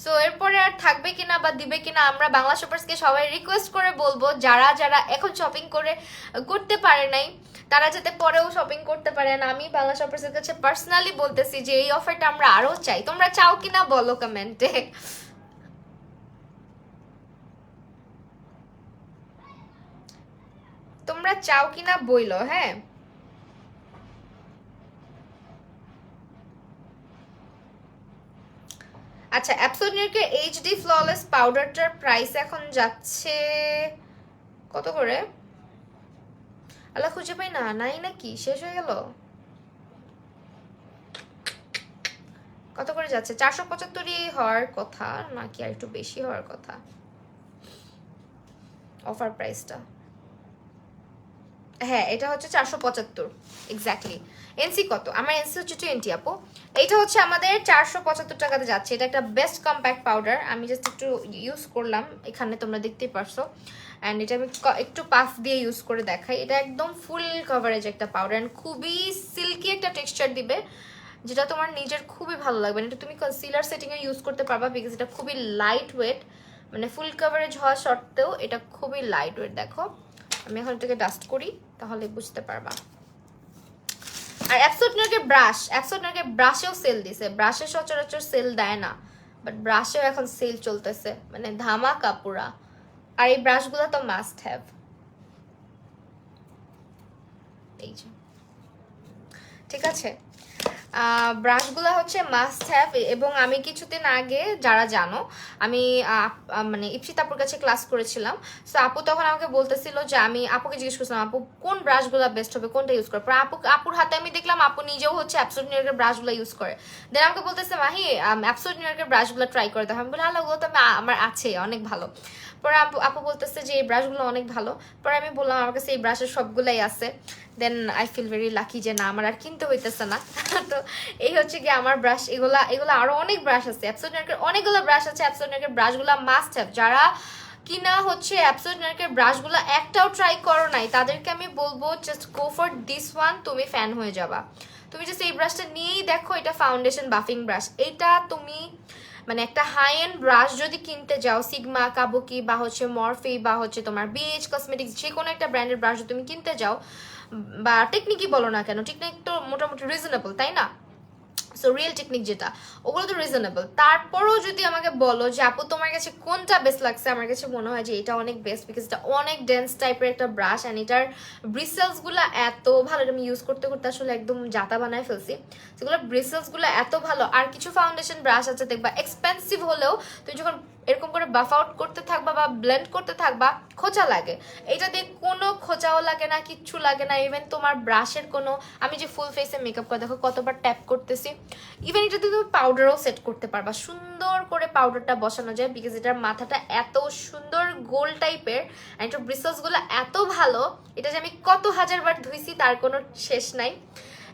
সো এরপরে আর থাকবে কিনা বা দিবে কিনা আমরা বাংলা শপার্সকে সবাই রিকোয়েস্ট করে বলবো, যারা যারা এখন শপিং করতে পারে নাই তারা যাতে পরেও শপিং করতে পারেন। আমি বাংলা শপার্সের কাছে পার্সোনালি বলতেছি যে এই অফারটা আমরা আরো চাই, তোমরা চাও কিনা বলো কমেন্টে। তোমরা চাও কিনা বইলো, হ্যাঁ। আচ্ছা অ্যাবসোলিউটলি এইচডি ফ্ললেস পাউডারটার প্রাইস এখন যাচ্ছে কত করে? আল্লাহ খুঁজে পাই না, নাই নাকি শেষ হয়ে গেল? কত করে যাচ্ছে? 475ই হওয়ার কথা নাকি আর একটু বেশি হওয়ার কথা অফার প্রাইসটা? হ্যাঁ এটা হচ্ছে 475 এক্স্যাক্টলি। এনসি কত? আমার এনসি হচ্ছে 20 আপু। এইটা হচ্ছে আমাদের 475 টাকাতে যাচ্ছে। এটা একটা বেস্ট কম্প্যাক্ট পাউডার, আমি জাস্ট একটু ইউজ করলাম, এখানে তোমরা দেখতেই পারছো। অ্যান্ড এটা আমি একটু পাফ দিয়ে ইউজ করে দেখাই। এটা একদম ফুল কভারেজ একটা পাউডার অ্যান্ড খুবই সিল্কি একটা টেক্সচার দিবে, যেটা তোমার নিজের খুবই ভালো লাগবে। এটা তুমি কনসিলার সেটিংয়ে ইউজ করতে পারবা, বিকজ এটা খুবই লাইট ওয়েট, মানে ফুল কভারেজ হওয়া সত্ত্বেও এটা খুবই লাইট ওয়েট। দেখো আমি এখন এটাকে ডাস্ট করি তাহলে বুঝতে পারবা। আর অ্যাবসোলিউটলি ব্রাশেও সেল দিছে, ব্রাশে সচরাচর সেল দেয় না, বাট ব্রাশেও এখন সেল চলতেছে, মানে ধামাকা পুরা। আর এই ব্রাশগুলো তো মাস্ট হ্যাভ। এই যে ঠিক আছে, ব্রাশগুলো হচ্ছে মাস্ট হ্যাভ। এবং আমি কিছুদিন আগে, যারা জানো, আমি মানে ইপসিত আপুর কাছে ক্লাস করেছিলাম। সো আপু তখন আমাকে বলতেছিল যে, আমি আপুকে জিজ্ঞেস করছিলাম আপু কোন ব্রাশগুলো বেস্ট হবে, কোনটা ইউজ করে। পরে আপুর হাতে আমি দেখলাম আপু নিজেও হচ্ছে অ্যাবসোলিউট নিউ ইয়র্কের ব্রাশগুলো ইউজ করে। দেন আমাকে বলতেছে মাহি অ্যাবসোলিউট নিউ ইয়র্কের ব্রাশগুলো ট্রাই করে দেখো। আমি বলি আল্লাহ, ওগুলো তো আমার আছে, অনেক ভালো। পরে আপু বলতেছে যে এই ব্রাশগুলো অনেক ভালো। পরে আমি বললাম আমার কাছে এই ব্রাশের সবগুলাই আছে। Then I feel very lucky যে না, আমার আর কিনতে হইতেছে না। তো এই হচ্ছে কি আমার ব্রাশ। এগুলা আরো অনেক ব্রাশ আছে, অ্যাবসোলিউট নিউ ইয়র্কের অনেকগুলো ব্রাশ আছে। অ্যাবসোলিউট নিউ ইয়র্কের ব্রাশগুলো মাস্ট হ্যাভ। যারা কিনা হচ্ছে অ্যাবসোলিউট নিউ ইয়র্কের ব্রাশগুলো একটাও ট্রাই করো নাই, তাদেরকে আমি বলবো just go for this one, তুমি ফ্যান হয়ে যাবা। তুমি জাস্ট এই ব্রাশটা নিয়েই দেখো, এটা ফাউন্ডেশন বাফিং ব্রাশ। এইটা তুমি মানে একটা হাই এন্ড ব্রাশ যদি কিনতে যাও, সিগমা, কাবুকি বা হচ্ছে মরফি বা হচ্ছে তোমার বিএইচ কসমেটিক্স, যে কোনো একটা ব্র্যান্ডের ব্রাশ যদি তুমি কিনতে যাও, বা টেকনিকই বলো না কেন, টেকনিক তো মোটামুটি রিজনেবল, তাই না? সো রিয়েল টেকনিক যেটা, ওগুলো তো রিজনেবল। তারপরেও যদি আমাকে বলো যে আপু তোমার কাছে কোনটা বেস্ট লাগছে, আমার কাছে মনে হয় যে এটা অনেক বেস্ট, বিকজ এটা অনেক ডেন্স টাইপের একটা ব্রাশ অ্যান্ড এটার ব্রিসেলসগুলো এত ভালো। এটা আমি ইউজ করতে করতে আসলে একদম জাতা বানায় ফেলছি। সেগুলো ব্রিসেলসগুলো এত ভালো। আর কিছু ফাউন্ডেশন ব্রাশ আছে দেখবা এক্সপেন্সিভ হলেও তুমি যখন এরকম করে বাফ আউট করতে থাকবা বা ব্লেন্ড করতে থাকবা, খোঁচা লাগে। এটা দিয়ে কোনো খোঁচাও লাগে না, কিচ্ছু লাগে না। ইভেন তোমার ব্রাশের কোনো, আমি যে ফুল ফেসে মেকআপ করে দেখো কতবার ট্যাপ করতেছি, ইভেন এটাতে তুমি পাউডারও সেট করতে পারবা, সুন্দর করে পাউডারটা বসানো যায়, বিকজ এটার মাথাটা এত সুন্দর গোল টাইপের, আর এটার ব্রিসেলসগুলো এত ভালো। এটা যে আমি কত হাজারবার ধুইছি তার কোনো শেষ নাই।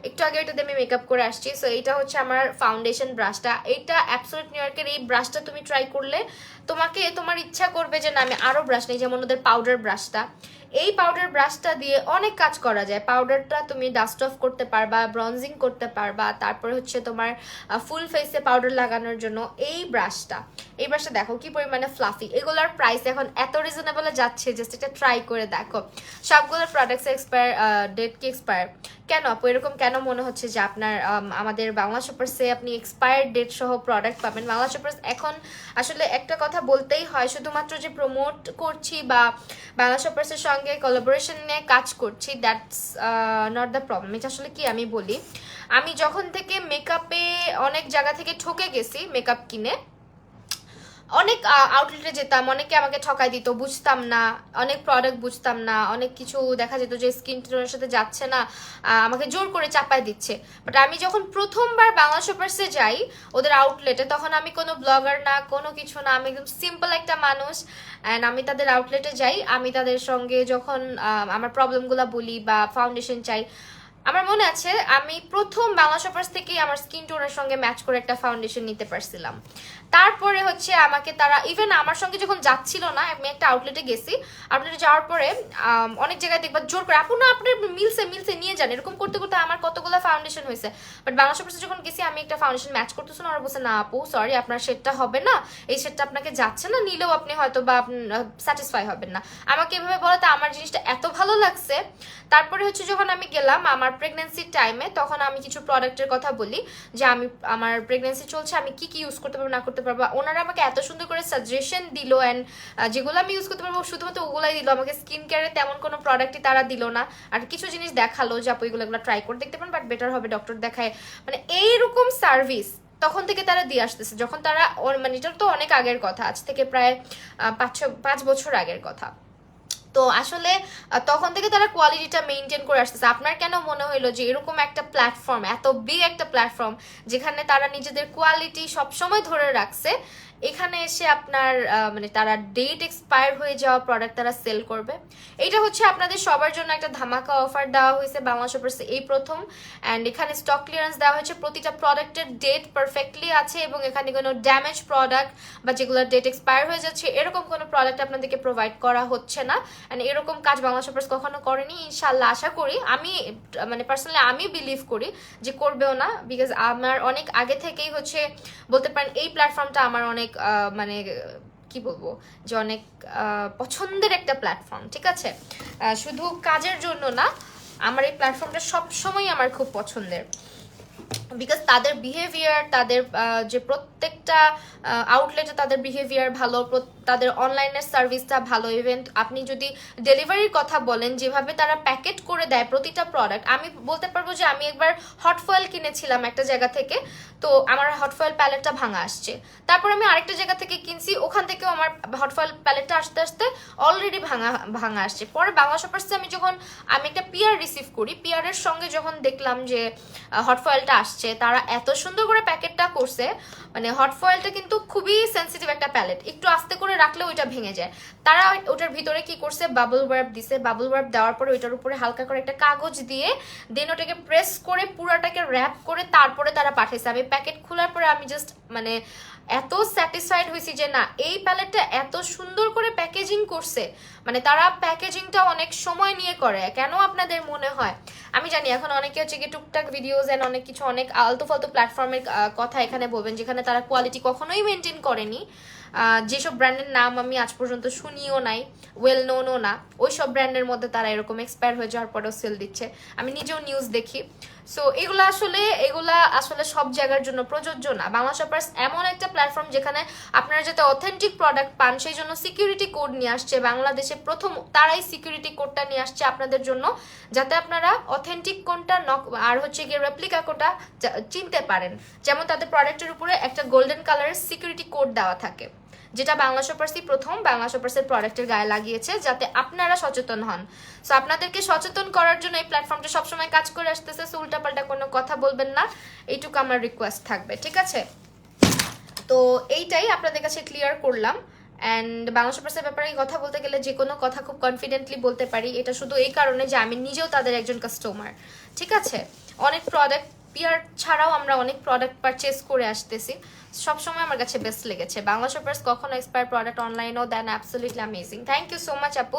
একটু আগে এটাতে আমি মেকআপ করে আসছি। সো এইটা হচ্ছে আমার ফাউন্ডেশন ব্রাশটা। এইটা অ্যাবসোলিউট নিউ ইয়র্কের এই ব্রাশটা তুমি ট্রাই করলে তোমার ইচ্ছা করবে যে না আমি আরো ব্রাশ নেই। যেমন ওদের পাউডার ব্রাশটা, এই পাউডার ব্রাশটা দিয়ে অনেক কাজ করা যায়। পাউডারটা তুমি ডাস্ট অফ করতে পারবা, ব্রঞ্জিং করতে পারবা, তারপরে হচ্ছে তোমার ফুল ফেসে পাউডার লাগানোর জন্য এই ব্রাশটা দেখো কি পরিমাণে ফ্লাফি। এগুলোর প্রাইস এখন এত রিজনেবলে যাচ্ছে, জাস্ট এটা ট্রাই করে দেখো। সবগুলোর প্রোডাক্টস ডেট কি এক্সপায়ার। কেন আপু এরকম কেন মনে হচ্ছে যে আপনার আমাদের বাংলা শপার্সে আপনি এক্সপায়ার ডেট সহ প্রোডাক্ট পাবেন? বাংলা শপার্স এখন আসলে একটা কথা বলতেই হয়, শুধুমাত্র যে প্রমোট করছি বা বাংলা শপার্সের সঙ্গে কোলাবোরেশন নিয়ে কাজ করছি, দ্যাটস নট দ্য প্রবলেম। এটা আসলে কি আমি বলি, আমি যখন থেকে মেকআপে অনেক জায়গা থেকে ঠকে গেছি, মেকআপ কিনে অনেক আউটলেটে যেতাম, অনেকে আমাকে ঠকাই দিত, বুঝতাম না, অনেক প্রোডাক্ট বুঝতাম না, অনেক কিছু দেখা যেত যে স্কিন টোনের সাথে যাচ্ছে না, আমাকে জোর করে চাপায় দিচ্ছে। বাট আমি যখন প্রথমবার বাংলা শপার্সে যাই ওদের আউটলেটে, তখন আমি কোনো ব্লগার না, কোনো কিছু না, আমি একদম সিম্পল একটা মানুষ। অ্যান্ড আমি তাদের আউটলেটে যাই, আমি তাদের সঙ্গে যখন আমার প্রবলেমগুলো বলি বা ফাউন্ডেশন চাই, আমার মনে আছে আমি প্রথম বাংলা শপার্স থেকেই আমার স্কিন টোনের সঙ্গে ম্যাচ করে একটা ফাউন্ডেশন নিতে পারছিলাম। তারপরে হচ্ছে আমাকে তারা ইভেন আমার সঙ্গে যখন যাচ্ছিল না, আমি একটা আউটলেটে গেছি, আউটলেটে যাওয়ার পরে অনেক জায়গায় দেখবা জোর করে আপু না আপনার মিলসে নিয়ে যান, এরকম করতে করতে আমার কতগুলো ফাউন্ডেশন হয়েছে। বাট বাংলা শপার্সে যখন গেছি আমি একটা ফাউন্ডেশন ম্যাচ করতেছি না, ওরা বলছে না আপু সরি আপনার শেডটা হবে না, এই শেডটা আপনাকে যাচ্ছে না, নিলেও আপনি হয়তো বা স্যাটিসফাই হবেন না। আমাকে এভাবে বলাতে আমার জিনিসটা এত ভালো লাগছে। তারপরে হচ্ছে যখন আমি গেলাম আমার প্রেগনেন্সির টাইমে, তখন আমি কিছু প্রোডাক্টের কথা বলি যে আমার প্রেগনেন্সি চলছে, আমি কি ইউজ করতে পারবো না করতে পারবো। ওনারা আমাকে এত সুন্দর করে সাজেশন দিল, অ্যান্ড যেগুলো আমি ইউজ করতে পারবো শুধুমাত্র ওগুলাই দিল আমাকে। স্কিন কেয়ারে তেমন কোনো প্রোডাক্টই তারা দিল না। আর কিছু জিনিস দেখালো যে আপু এগুলো ট্রাই করে দেখতে পারেন, বাট বেটার হবে ডক্টর দেখায়। মানে এইরকম সার্ভিস তখন থেকে তারা দিয়ে আসতেছে, যখন তারা মানে এটা তো অনেক আগের কথা, আজ থেকে প্রায় 5 বছর আগের কথা। তো আসলে তখন থেকে তারা কোয়ালিটিটা মেনটেন করে আসতেছে। আপনার কেন মনে হইলো যে এরকম একটা প্ল্যাটফর্ম, এত বিগ একটা প্ল্যাটফর্ম যেখানে তারা নিজেদের কোয়ালিটি সবসময় ধরে রাখছে, এখানে এসে আপনার মানে তারা ডেট এক্সপায়ার হয়ে যাওয়া প্রোডাক্ট তারা সেল করবে? এটা হচ্ছে আপনাদের সবার জন্য একটা ধামাকা অফার দেওয়া হয়েছে বাংলা শপার্সে এই প্রথম। অ্যান্ড এখানে স্টক ক্লিয়ারেন্স দেওয়া হয়েছে, প্রতিটা প্রোডাক্টের ডেট পারফেক্টলি আছে এবং এখানে কোনো ড্যামেজ প্রোডাক্ট বা যেগুলো ডেট এক্সপায়ার হয়ে যাচ্ছে এরকম কোনো প্রোডাক্ট আপনাদেরকে প্রোভাইড করা হচ্ছে না। অ্যান্ড এরকম কাজ বাংলা শপার্স কখনো করেনি, ইনশাল্লাহ আশা করি, আমি মানে পার্সোনালি আমি বিলিভ করি যে করবেও না। বিকজ আমার অনেক আগে থেকেই হচ্ছে বলতে পারেন এই প্ল্যাটফর্মটা আমার অনেক মানে কি বলবো যে অনেক পছন্দের একটা প্ল্যাটফর্ম, ঠিক আছে? শুধু কাজের জন্য না, আমার এই প্ল্যাটফর্মটা সবসময় আমার খুব পছন্দের। বিকজ তাদের বিহেভিয়ার, তাদের যে প্রত্যেকটা আউটলেটে তাদের বিহেভিয়ার ভালো, তাদের অনলাইনের সার্ভিসটা ভালো। ইভেন আপনি যদি ডেলিভারির কথা বলেন, যেভাবে তারা প্যাকেট করে দেয় প্রতিটা প্রোডাক্ট, আমি বলতে পারবো যে আমি একবার হট ফয়েল কিনেছিলাম একটা জায়গা থেকে, তো আমার হট ফয়েল প্যালেটটা ভাঙা আসছে। তারপর আমি আরেকটা জায়গা থেকে কিনছি, ওখান থেকেও আমার হট ফয়েল প্যালেটটা আসতে আসতে অলরেডি ভাঙা আসছে। পরে বাংলা শপার্সে আমি একটা পিআর রিসিভ করি, পিআরের সঙ্গে যখন দেখলাম যে হট ফয়েলটা আসছে, তারা এত সুন্দর করে প্যাকেটটা করছে, মানে হট ফয়েলটা কিন্তু খুবই সেন্সিটিভ একটা প্যালেট, একটু আস্তে করে রাখলে ওইটা ভেঙে যায়। তারা ওটার ভিতরে কি করছে, বাবল ওয়ার্প দিছে, বাবল ওয়ার্প দেওয়ার পরে ওইটার উপরে হালকা করে একটা কাগজ দিয়ে দেন ওটাকে প্রেস করে পুরাটাকে র্যাপ করে তারপরে তারা পাঠাইছে। আমি প্যাকেট খোলার পরে আমি জাস্ট মানে এত স্যাটিসফাইড হয়েছি যে না, এই প্যালেটটা এত সুন্দর করে প্যাকেজিং করছে, মানে তারা প্যাকেজিংটা অনেক সময় নিয়ে করে। কেন আপনাদের মনে হয়, আমি জানি এখন অনেকে হচ্ছে কি টুকটাক ভিডিওস এন্ড অনেক কিছু অনেক আলতু ফালতু প্ল্যাটফর্মের কথা এখানে বলবেন, যেখানে তারা কোয়ালিটি কখনোই মেনটেন করেনি। যেসব ব্র্যান্ডের নাম আমি আজ পর্যন্ত শুনিও নাই, ওয়েল নোনও না, ওই সব ব্র্যান্ডের মধ্যে তারা এরকম এক্সপায়ার হয়ে যাওয়ার পরেও সেল দিচ্ছে। আমি নিজেও নিউজ দেখি। সো এগুলা আসলে সব জায়গার জন্য প্রযোজ্য না। বাংলা শপার্স এমন একটা প্ল্যাটফর্ম যেখানে আপনারা যাতে অথেন্টিক প্রোডাক্ট পান, সেই জন্য সিকিউরিটি কোড নিয়ে আসছে বাংলাদেশে প্রথম, তারাই সিকিউরিটি কোডটা নিয়ে আসছে আপনাদের জন্য, যাতে আপনারা অথেন্টিক কোনটা আর হচ্ছে গিয়ে রেপ্লিকা কোনটা চিনতে পারেন। যেমন তাদের প্রোডাক্টের উপরে একটা গোল্ডেন কালারের সিকিউরিটি কোড দেওয়া থাকে, যেটা বাংলা শপার্সই প্রথম বাংলা শপার্সের প্রোডাক্টের গায়ে লাগিয়েছে, যাতে আপনারা সচেতন হন। সো আপনাদেরকে সচেতন করার জন্য এই প্ল্যাটফর্মটা সবসময় কাজ করে আসতেছে। সো উল্টাপাল্টা কোনো কথা বলবেন না, এইটুকু আমার রিকোয়েস্ট থাকবে, ঠিক আছে? তো এইটাই আপনাদের কাছে ক্লিয়ার করলাম। অ্যান্ড বাংলা শপার্সের ব্যাপারে কথা বলতে গেলে যে কোনো কথা খুব কনফিডেন্টলি বলতে পারি, এটা শুধু এই কারণে যে আমি নিজেও তাদের একজন কাস্টমার, ঠিক আছে? অনেক প্রোডাক্ট পিয়ার ছাড়াও আমরা অনেক প্রোডাক্ট পারচেস করে আসতেছি, সবসময় আমার কাছে বেস্ট লেগেছে। বাংলা শপার্স কখনো এক্সপায়ার প্রোডাক্ট অনলাইনেও দেন, absolutely amazing. Thank you so much আপু।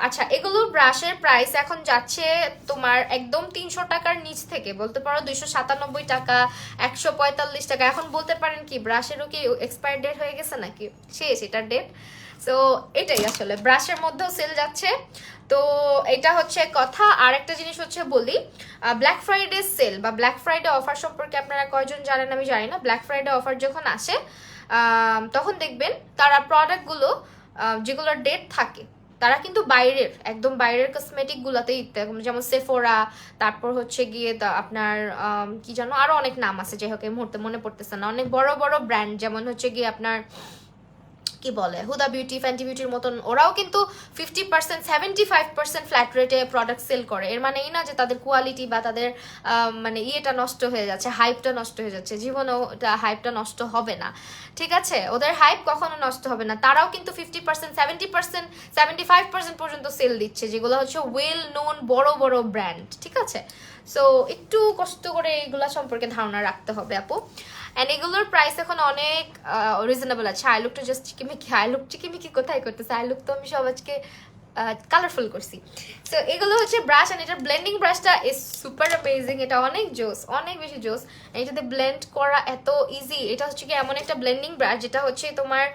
আচ্ছা, এগুলোর ব্রাশের প্রাইস এখন যাচ্ছে তোমার একদম 300 টাকার নিচ থেকে, বলতে পারো 297 টাকা, 145 টাকা। এখন বলতে পারেন কি ব্রাশেরও কি এক্সপায়ার ডেট হয়ে গেছে নাকি, শেষ এটার ডেট? সো এটাই আসলে ব্রাশের মধ্যেও সেল যাচ্ছে। তো এটা হচ্ছে কথা। আর একটা জিনিস হচ্ছে বলি, ব্ল্যাক ফ্রাইডে সেল বা ব্ল্যাক ফ্রাইডে অফার সম্পর্কে আপনারা কয়জন জানেন আমি জানি না। ব্ল্যাক ফ্রাইডে অফার যখন আসে তখন দেখবেন তারা প্রোডাক্টগুলো যেগুলোর ডেট থাকে, তারা কিন্তু বাইরের একদম বাইরের কসমেটিক গুলাতেই, যেমন সেফোরা, তারপর হচ্ছে গিয়ে আপনার কি জানো আরো অনেক নাম আছে, যাই হোক এই মুহূর্তে মনে পড়তেছে না, অনেক বড় বড় ব্র্যান্ড, যেমন হচ্ছে গিয়ে আপনার কি বলে হুদা বিউটি, ফ্যান্টি বিউটির মতন, ওরাও কিন্তু 50% 75% ফ্ল্যাট রেটে প্রোডাক্ট সেল করে। এর মানে এই না যে তাদের কোয়ালিটি বা তাদের মানে ইয়েটা নষ্ট হয়ে যাচ্ছে, হাইপটা নষ্ট হয়ে যাচ্ছে, জীবনেও হাইপটা নষ্ট হবে না, ঠিক আছে? ওদের হাইপ কখনো নষ্ট হবে না। তারাও কিন্তু 50% 70% 75% পর্যন্ত সেল দিচ্ছে, যেগুলো হচ্ছে ওয়েল নোন বড় বড় ব্র্যান্ড, ঠিক আছে? সো একটু কষ্ট করে এইগুলা সম্পর্কে ধারণা রাখতে হবে আপু। অ্যান্ড এগুলোর প্রাইস এখন অনেক রিজনেবল আছে। আই লুকটা জাস্ট চিকিমিকি, আই লুক চিকিমিকি কোথায় করতেছে, আই লুক তো আমি সব আজকে কালারফুল করছি। সো এগুলো হচ্ছে ব্রাশ, অ্যান্ড এটার ব্লেন্ডিং ব্রাশটা ইজ সুপার অ্যামেজিং, এটা অনেক জোস, অনেক বেশি জোস। এটাতে ব্লেন্ড করা এত ইজি। এটা হচ্ছে কি এমন একটা ব্লেন্ডিং ব্রাশ যেটা হচ্ছে তোমার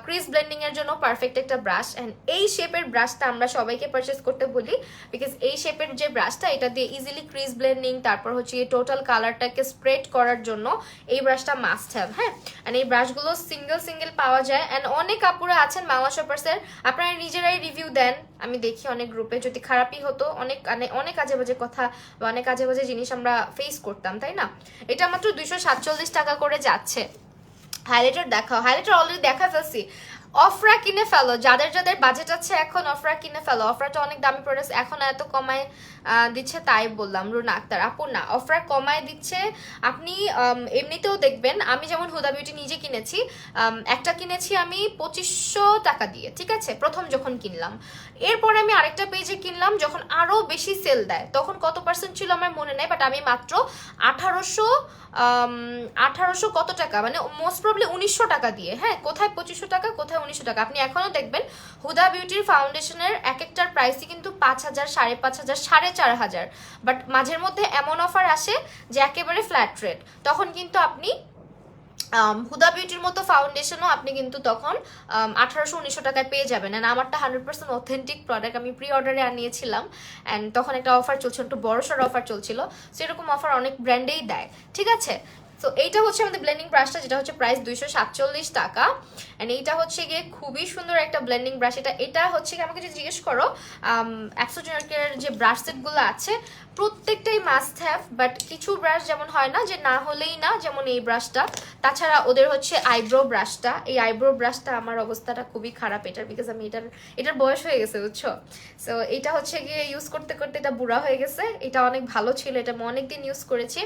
ক্রিজ ব্লেন্ডিং এর জন্য পারফেক্ট একটা ব্রাশ। অ্যান্ড এই শেপের ব্রাশটা আমরা সবাইকে পারচেস করতে বলি, বিকজ এই শেপের যে ব্রাশটা, এটা দিয়ে ইজিলি ক্রিজ ব্লেন্ডিং, তারপর হচ্ছে এই টোটাল কালারটাকে স্প্রেড করার জন্য এই ব্রাশটা মাস্ট হ্যাভ। হ্যাঁ, অ্যান্ড এই ব্রাশগুলো সিঙ্গেল পাওয়া যায়। অ্যান্ড অনেক আপুরা আছেন বাংলা শপার্সের, আপনারা নিজেরাই রিভিউ দেন, আমি দেখি অনেক গ্রুপে, যদি খারাপই হতো অনেক আজে বাজে কথা বা অনেক আজে বাজে জিনিস আমরা ফেস করতাম, তাই না? এটা মাত্র 247 টাকা করে যাচ্ছে। হাইলাইটার দেখাও, হাইলাইটার অলরেডি দেখা ফেলছি। অফরা কিনে ফেলো, যাদের যাদের বাজেট আছে এখন অফরা কিনে ফেলো। অফরাটা অনেক দামি প্রোডাক্ট, এখন এত কমায় দিচ্ছে তাই বললাম। রুনা আক্তার আপু, না অফরা কমায় দিচ্ছে। আপনি এমনিতেও দেখবেন, আমি যেমন হুদা বিউটি নিজে কিনেছি, একটা কিনেছি আমি 2500 টাকা দিয়ে, ঠিক আছে, প্রথম যখন কিনলাম। এরপরে আমি আরেকটা পেজে কিনলাম যখন আরো বেশি সেল দেয়, তখন কত পার্সেন্ট ছিল আমার মনে নেই, বাট আমি মাত্র 1800 কত টাকা, মানে মোস্ট প্রবলি 1900 টাকা দিয়ে, হ্যাঁ, কোথায় 2500 টাকা কোথায় 1900 টাকা। আপনি এখনো দেখবেন হুদা বিউটির ফাউন্ডেশনের এক একটার প্রাইসই কিন্তু 5000, 5500, 4500, বাট মাঝের মধ্যে এমন অফার আসে যে একেবারে ফ্ল্যাট রেট, তখন কিন্তু আপনি হুদা বিউটির মতো ফাউন্ডেশনও আপনি কিন্তু তখন 1800-1900 টাকায় পেয়ে যাবেন। অ্যান্ড আমারটা 100% অথেন্টিক প্রোডাক্ট, আমি প্রি অর্ডারে আনিয়েছিলাম। অ্যান্ড তখন একটা অফার চলছিল, একটু বড়সড় অফার চলছিল, সেরকম অফার অনেক ব্র্যান্ডেই দেয়, ঠিক আছে? সো এইটা হচ্ছে আমাদের ব্লেন্ডিং ব্রাশটা, যেটা হচ্ছে প্রাইস 247 টাকা। অ্যান্ড এইটা হচ্ছে গিয়ে খুবই সুন্দর একটা ব্লেন্ডিং ব্রাশ। এটা হচ্ছে কি, আমাকে যদি জিজ্ঞেস করো অ্যাক্সোজেনিকের যে ব্রাশ সেটগুলো আছে প্রত্যেকটাই মাস্ট হ্যাভ, বাট কিছু ব্রাশ যেমন হয় না যে না হলেই না, যেমন এই ব্রাশটা। তাছাড়া ওদের হচ্ছে আইব্রো ব্রাশটা, এই আইব্রো ব্রাশটা আমার অবস্থাটা খুবই খারাপ এটার, বিকজ আমি এটার বয়স হয়ে গেছে বুঝছো। সো এটা হচ্ছে গিয়ে ইউজ করতে করতে এটা বুড়া হয়ে গেছে। এটা অনেক ভালো ছিল, এটা আমি অনেকদিন ইউজ করেছি।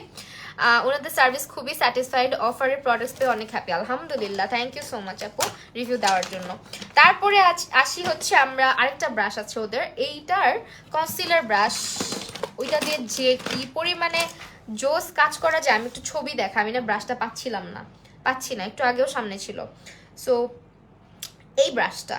ওনাদের সার্ভিস খুবই স্যাটিসফাইড, অফারের প্রোডাক্টস পেয়ে অনেক হ্যাপি, আলহামদুলিল্লাহ। থ্যাংক ইউ সো মাচ আপু রিভিউ দেওয়ার জন্য। তারপরে আসি হচ্ছে আমরা আরেকটা ব্রাশ আছে ওদের, এইটার কনসিলার ব্রাশ। ওইটা দিয়ে যে কি পরিমাণে জোস কাজ করা যায়, আমি একটু ছবি দেখা, আমি না ব্রাশটা পাচ্ছি না, একটু আগেও সামনে ছিল। সো এই ব্রাশটা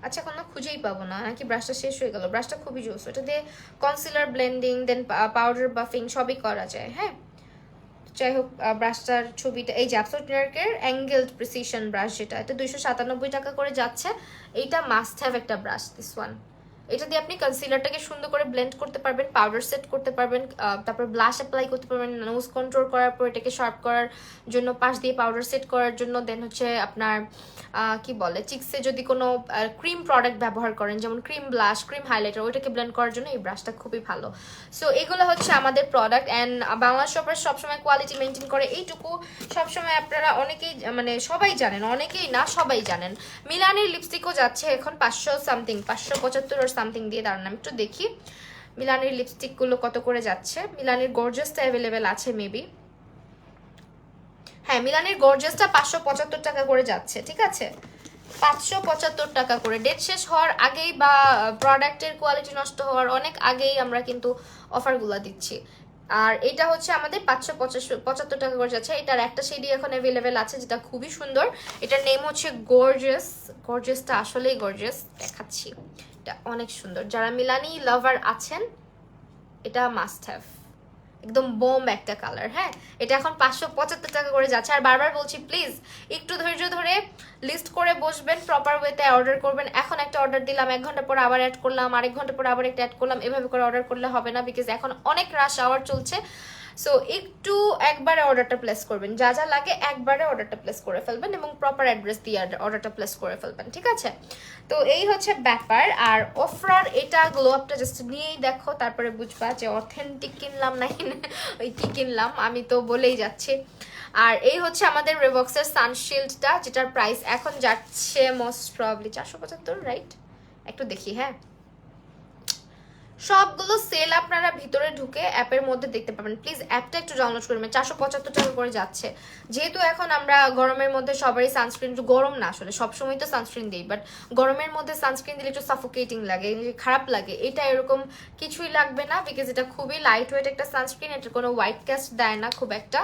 আচ্ছা এখন না খুঁজেই পাবো না, নাকি ব্রাশটা শেষ হয়ে গেল। ব্রাশটা খুবই জোস, এটা দিয়ে কনসিলার, ব্লেন্ডিং, দেন পাউডার বাফিং সবই করা যায়। হ্যাঁ যাই হোক, ব্রাশটার ছবিটা এই যে অ্যাবসোলুটের অ্যাঙ্গেলড প্রিসিশন ব্রাশ, যেটা এটা 297 টাকা করে যাচ্ছে। এইটা মাস্ট হ্যাভ একটা ব্রাশ, দিস ওয়ান। এটা দিয়ে আপনি কনসিলারটাকে সুন্দর করে ব্লেন্ড করতে পারবেন, পাউডার সেট করতে পারবেন, তারপর ব্লাশ অ্যাপ্লাই করতে পারবেন, নোজ কন্ট্রোল করার পর এটাকে শার্প করার জন্য পাশ দিয়ে পাউডার সেট করার জন্য, দেন হচ্ছে আপনার কি বলে চিক্সে যদি কোনো ক্রিম প্রোডাক্ট ব্যবহার করেন, যেমন ক্রিম ব্লাশ, ক্রিম হাইলাইটার, ওইটাকে ব্লেন্ড করার জন্য এই ব্রাশটা খুবই ভালো। সো এগুলো হচ্ছে আমাদের প্রোডাক্ট। অ্যান্ড বাংলা শপার সবসময় কোয়ালিটি মেনটেন করে, এইটুকু সবসময় আপনারা অনেকেই মানে সবাই জানেন, অনেকেই না সবাই জানেন। মিলানের লিপস্টিকও যাচ্ছে এখন 500 সামথিং, 575 or সামথিং দিয়ে। দাঁড়ান আমি একটু দেখি মিলানের লিপস্টিকগুলো কত করে যাচ্ছে। মিলানের গর্জিয়াসটা অ্যাভেলেবেল আছে মেবি, হ্যাঁ মিলানের গর্জিয়াসটা 575 টাকা করে যাচ্ছে, ঠিক আছে 575 টাকা করে। ডেট শেষ হওয়ার আগেই বা প্রোডাক্টের কোয়ালিটি নষ্ট হওয়ার অনেক আগেই আমরা কিন্তু অফারগুলো দিচ্ছি। আর এটা হচ্ছে আমাদের 575 টাকা করে যাচ্ছে। এটার একটা শেডই এখন অ্যাভেলেবেল আছে, যেটা খুবই সুন্দর। এটার নেম হচ্ছে গর্জিয়াস। গর্জিয়াসটা আসলেই গর্জিয়াস, দেখাচ্ছি। এটা অনেক সুন্দর, যারা মিলানি লাভার আছেন এটা মাস্ট হ্যাভ, একদম বোম একটা কালার। হ্যাঁ এটা এখন 575 টাকা করে যাচ্ছে। আর বারবার বলছি প্লিজ একটু ধৈর্য ধরে লিস্ট করে বসবেন, প্রপার ওয়েতে অর্ডার করবেন। এখন একটা অর্ডার দিলাম, 1 ঘন্টা পরে আবার অ্যাড করলাম, আরেক ঘন্টা পরে আবার একটা অ্যাড করলাম, এভাবে করে অর্ডার করলে হবে না, বিকজ এখন অনেক রাশ আওয়ার চলছে। সো একটু একবারে অর্ডারটা প্লেস করবেন, যা যা লাগে একবারে অর্ডারটা প্লেস করে ফেলবেন এবং প্রপার অ্যাড্রেস দিয়ে অর্ডারটা প্লেস করে ফেলবেন, ঠিক আছে। তো এই হচ্ছে ব্যাপার। আর অফার এটা গ্লো আপটা জাস্ট নিয়েই দেখো, তারপরে বুঝবা যে অথেন্টিক কিনলাম না ওই কি কিনলাম, আমি তো বলেই যাচ্ছি। আর এই হচ্ছে আমাদের রেভক্সের সানশিল্ডটা, যেটার প্রাইস এখন যাচ্ছে মোস্ট প্রবাবলি 475, রাইট? একটু দেখি, হ্যাঁ সবগুলো সেল আপনারা ভিতরে ঢুকে অ্যাপের মধ্যে দেখতে পাবেন। প্লিজ অ্যাপটা একটু ডাউনলোড করবেন। 475 টাকা করে যাচ্ছে। যেহেতু এখন আমরা গরমের মধ্যে সবারই সানস্ক্রিন, গরম না আসলে সবসময় তো সানস্ক্রিন দিই, বাট গরমের মধ্যে সানস্ক্রিন দিলে একটু সাফোকেটিং লাগে, খারাপ লাগে। এটা এরকম কিছুই লাগবে না, বিকজ এটা খুবই লাইট ওয়েট একটা সানস্ক্রিন, এটা কোনো হোয়াইট ক্যাস্ট দেয় না খুব একটা,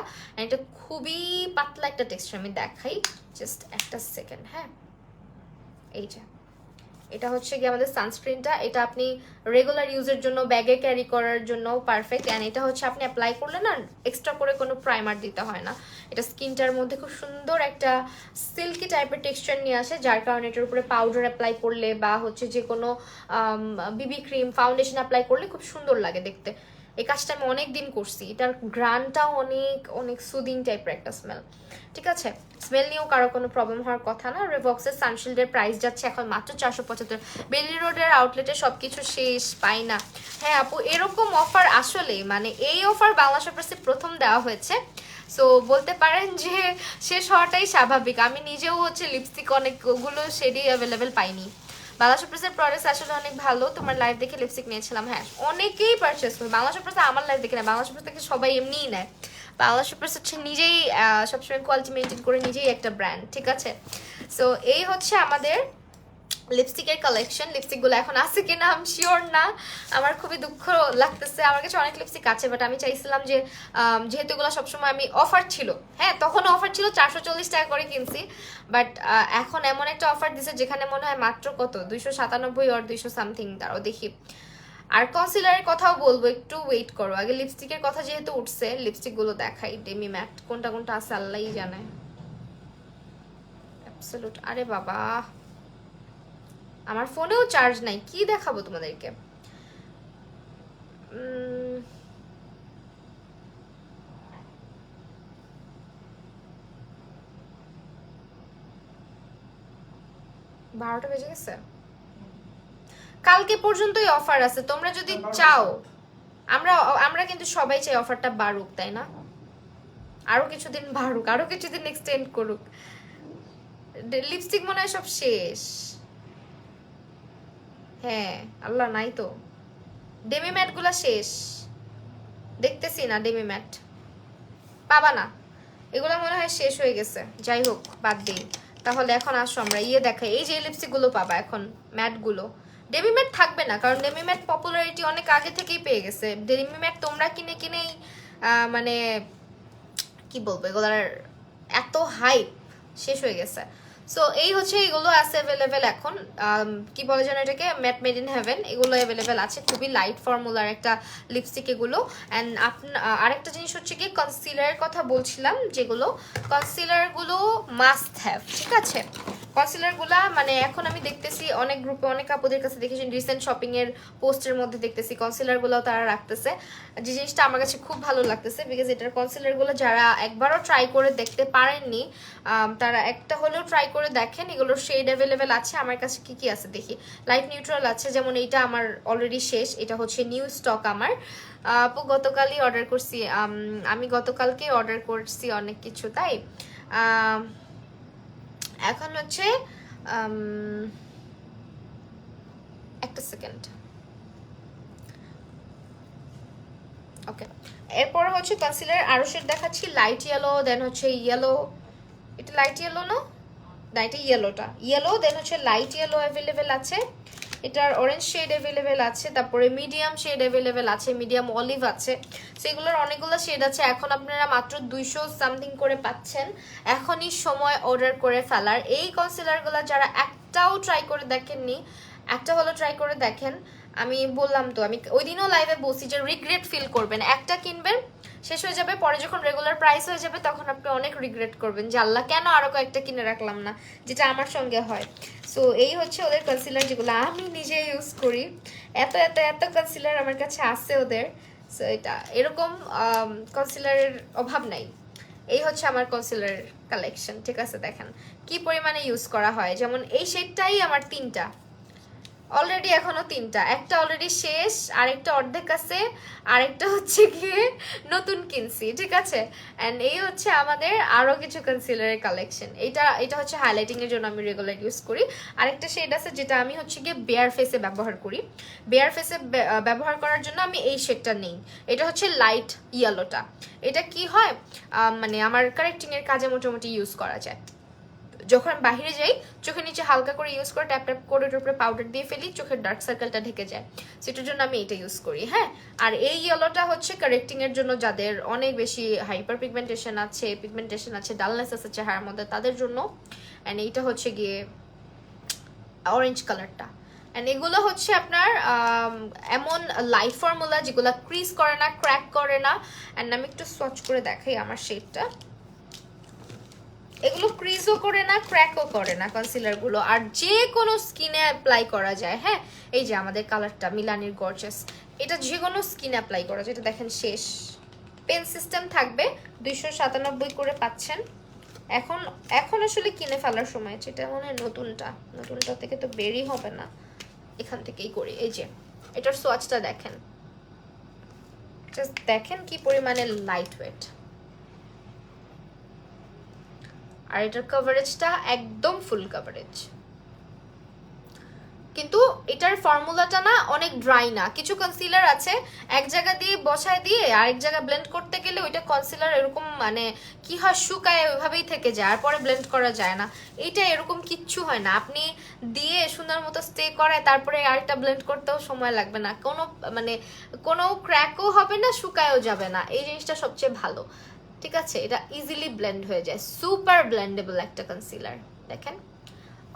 এটা খুবই পাতলা একটা টেক্সচার। আমি দেখাই জাস্ট একটা সেকেন্ড, হ্যাঁ এই যে এটা হচ্ছে কি আমাদের সানস্ক্রিনটা। এটা আপনি রেগুলার ইউজের জন্য, ব্যাগে ক্যারি করার জন্য পারফেক্ট। অ্যান্ড এটা হচ্ছে আপনি অ্যাপ্লাই করলে না এক্সট্রা করে কোনো প্রাইমার দিতে হয় না। এটা স্কিনটার মধ্যে খুব সুন্দর একটা সিল্কি টাইপের টেক্সচার নিয়ে আসে, যার কারণে এটার উপরে পাউডার অ্যাপ্লাই করলে বা হচ্ছে যে কোনো বিবি ক্রিম, ফাউন্ডেশন অ্যাপ্লাই করলে খুব সুন্দর লাগে দেখতে। এই কাজটা আমি অনেক দিন করছি। এটার গ্রানটাও অনেক অনেক সুদিং টাইপের একটা স্মেল, ঠিক আছে। স্মেল নিয়েও কারো কোনো প্রবলেম হওয়ার কথা না। রেভক্সের সানশিল্ডের প্রাইস যাচ্ছে এখন মাত্র 475। বেলি রোডের আউটলেটে সবকিছু শেষ, পাই না। হ্যাঁ আপু এরকম অফার আসলে মানে এই অফার বাংলা শপার্সে প্রথম দেওয়া হয়েছে। সো বলতে পারেন যে শেষ হওয়াটাই স্বাভাবিক। আমি নিজেও হচ্ছে লিপস্টিক অনেকগুলো শেডই অ্যাভেলেবেল পাইনি। বাংলা শপার্সের প্রোডাক্ট আসলে অনেক ভালো। তোমার লাইভ দেখে লিপস্টিক নিয়েছিলাম, হ্যাঁ অনেকেই পারচেস করে বাংলা শপার্সে। আমার লাইভ দেখে না, বাংলা শপার্স থেকে সবাই এমনিই নেয়। বাংলা শপার্স হচ্ছে নিজেই সবসময় কোয়ালিটি মেনটেন করে, নিজেই একটা ব্র্যান্ড, ঠিক আছে। সো এই হচ্ছে আমাদের লিপস্টিকের কালেকশন। লিপস্টিকগুলো এখন আছে কিনা আমি শিওর না, আমার খুবই দুঃখ লাগতেছে। আমার কাছে অনেক লিপস্টিক আছে, বাট আমি চাইছিলাম যে যেহেতু এগুলো সবসময় আমি অফার ছিল, হ্যাঁ তখন অফার ছিল 440 টাকা করে কিনছি, বাট এখন এমন একটা অফার দিছে যেখানে মনে হয় মাত্র কত 297 আর 200 সামথিং। তারও দেখি। আর কনসিলারের কথাও বলবো, একটু ওয়েট করো। আগে লিপস্টিকের কথা যেহেতু উঠছে, লিপস্টিকগুলো দেখাই। ডেমি ম্যাট কোনটা কোনটা আছে আল্লাহই জানে। অ্যাবসলিউট, আরে বাবা আমার ফোনেও চার্জ নাই, কি দেখাবো তোমাদেরকে। 12টা বেজে গেছে। কালকে পর্যন্তই অফার আছে, তোমরা যদি চাও। আমরা আমরা কিন্তু সবাই চাই অফারটা বাড়ুক, তাই না? আরো কিছুদিন বাড়ুক, আরো কিছুদিন এক্সটেন্ড করুক। লিপস্টিক মনে হয় সব শেষ। হ্যাঁ, আল্লাহ নাই তো। ডেমি ম্যাট গুলা শেষ, দেখতেছি না ডেমি ম্যাট পাবা না, এগুলো মনে হয় শেষ হয়ে গেছে। যাই হোক, বাদ দিই তাহলে। এখন আসো আমরা দেখাই। এই যে লিপস্টিক গুলো পাবা এখন, ম্যাট গুলো। ডেমি ম্যাট থাকবে না, কারণ ডেমি ম্যাট পপুলারিটি অনেক আগে থেকেই পেয়ে গেছে। ডেমি ম্যাট তোমরা কিনে কিনেই মানে কি বলবো, এগুলার এত হাইপ শেষ হয়ে গেছে। সো এই হচ্ছে, এগুলো আছে অ্যাভেলেবেল এখন। কি বলে যেন এটাকে, ম্যাট মেড ইন হেভেন, এগুলো অ্যাভেলেবেল আছে। খুবই লাইট ফর্মুলার একটা লিপস্টিক এগুলো। অ্যান্ড আরেকটা জিনিস হচ্ছে কি, কনসিলারের কথা বলছিলাম, যেগুলো কনসিলারগুলো মাস্ট হ্যাভ, ঠিক আছে? কনসিলারগুলা মানে এখন আমি দেখতেছি অনেক গ্রুপে, অনেক আপুদের কাছে দেখেছি, রিসেন্ট শপিং এর পোস্টের মধ্যে দেখতেছি কনসিলারগুলোও তারা রাখতেছে। যে জিনিসটা আমার কাছে খুব ভালো লাগতেছে, বিকজ এটার কনসিলারগুলো যারা একবারও ট্রাই করে দেখতে পারেননি, তারা একটা হলেও ট্রাই করে দেখেন। এগুলোর শেড অ্যাভেলেবেল আছে আমার কাছে। কি কি আছে দেখি। লাইট নিউট্রাল আছে, যেমন এইটা আমার অলরেডি শেষ, এটা হচ্ছে নিউ স্টক আমার। আপু গতকালই অর্ডার করছি, আমি গতকালকে অর্ডার করছি অনেক কিছু, তাই এখন হচ্ছে একটা সেকেন্ড, ওকে। এরপরে হচ্ছে কনসিলার আরো শেড দেখাচ্ছি, লাইট ইয়েলো, দেন হচ্ছে ইয়েলো। এটা লাইট ইয়েলো না, এটা ইয়েলোটা, ইয়েলো, দেন হচ্ছে লাইট ইয়েলো অ্যাভেলেবেল আছে। এটার অরেঞ্জ শেড অ্যাভেলেবেল আছে, তারপরে মিডিয়াম শেড অ্যাভেলেবেল আছে, মিডিয়াম অলিভ আছে। সো এগুলোর অনেকগুলো শেড আছে। এখন আপনারা মাত্র 200 সামথিং করে পাচ্ছেন। এখনই সময় অর্ডার করে ফেলার। এই কনসিলারগুলো যারা একটাও ট্রাই করে দেখেননি, একটা হলো ট্রাই করে দেখেন। আমি বললাম তো, আমি ওই দিনও লাইভে বলছি যে রিগ্রেট ফিল করবেন। একটা কিনবেন, শেষ হয়ে যাবে, পরে যখন রেগুলার প্রাইস হয়ে যাবে তখন আপনি অনেক রিগ্রেট করবেন যে আল্লাহ কেন আরো কয়েকটা কিনে রাখলাম না, যেটা আমার সঙ্গে হয়। সো এই হচ্ছে ওদের কনসিলার, যেগুলো আমি নিজে ইউজ করি। এত এত এত কনসিলার আমার কাছে আছে ওদের। সো এটা এরকম কনসিলারের অভাব নাই। এই হচ্ছে আমার কনসিলার কালেকশন, ঠিক আছে? দেখেন কি পরিমাণে ইউজ করা হয়। যেমন এই শেডটাই আমার 3টা অলরেডি, এখনো 3টা, একটা অলরেডি শেষ, আরেকটা অর্ধেক আছে, আরেকটা হচ্ছে গিয়ে নতুন কিনছি, ঠিক আছে? এন্ড এই হচ্ছে আমাদের আরো কিছু কনসিলারের কালেকশন। এটা হচ্ছে হাইলাইটিং এর জন্য আমি রেগুলার ইউজ করি। আরেকটা শেড আছে যেটা আমি হচ্ছে গিয়ে বেয়ার ফেসে ব্যবহার করি। বেয়ার ফেসে ব্যবহার করার জন্য আমি এই শেডটা নেই। এটা হচ্ছে লাইট ইয়েলোটা। এটা কি হয়, মানে আমার কারেক্টিং এর কাজে মোটামুটি ইউজ করা যায়। যখন বাহিরে যাই, চোখের নিচে হালকা করে ইউজ করে ট্যাপ ট্যাপ করে উপরে পাউডার দিয়ে ফেলি, চোখের ডার্ক সার্কেলটা ঢেকে যায়। সেটার জন্য আমি এটা ইউজ করি, হ্যাঁ। আর এই ইয়েলোটা হচ্ছে কারেক্টিং এর জন্য, যাদের অনেক বেশি হাইপার পিগমেন্টেশন আছে, ডালনেস আছে চেহারার মধ্যে, তাদের জন্য। অ্যান্ড এইটা হচ্ছে গিয়ে অরেঞ্জ কালারটা। অ্যান্ড এগুলো হচ্ছে আপনার এমন লাইট ফর্মুলা যেগুলো ক্রিজ করে না, ক্র্যাক করে না। অ্যান্ড আমি একটু সোয়াচ করে দেখাই আমার শেডটা। এগুলো ক্রিজও করে না, ক্র্যাকও করে না কনসিলারগুলো, আর যে কোনো স্কিনে অ্যাপ্লাই করা যায়, হ্যাঁ। এই যে আমাদের কালারটা মিলানির গর্জাস, এটা যে কোনো স্কিনে অ্যাপ্লাই করা যায়। এটা দেখেন শেষ, পেন সিস্টেম থাকবে, 297 করে পাচ্ছেন। এখন আসলে কিনে ফেলার সময়, যেটা মনে হয় নতুনটা থেকে তো বেরই হবে না, এখান থেকেই করি। এই যে এটার সোয়াচটা দেখেন, জাস্ট দেখেন কি পরিমাণে লাইট ওয়েট। আর এটার কভারেজটা একদম ফুল কভারেজ, কিন্তু এটার ফর্মুলাটা না অনেক ড্রাই না। কিছু কনসিলার আছে এক জায়গা দিয়ে বসায় দিয়ে আরেক জায়গা ব্লেন্ড করতে গেলে ওইটা কনসিলার এরকম মানে কি হয়, শুকায় ওইভাবেই থেকে যায়, আর পরে ব্লেন্ড করা যায় না। এইটা এরকম কিচ্ছু হয় না, আপনি দিয়ে সুন্দর মতো স্টে করায় তারপরে আরেকটা ব্লেন্ড করতেও সময় লাগবে না, কোনো ক্র্যাকও হবে না, শুকায়ও যাবে না। এই জিনিসটা সবচেয়ে ভালো, ঠিক আছে? এটা ইজিলি ব্লেন্ড হয়ে যায়, সুপার ব্লেন্ডেবল একটা কনসিলার। দেখেন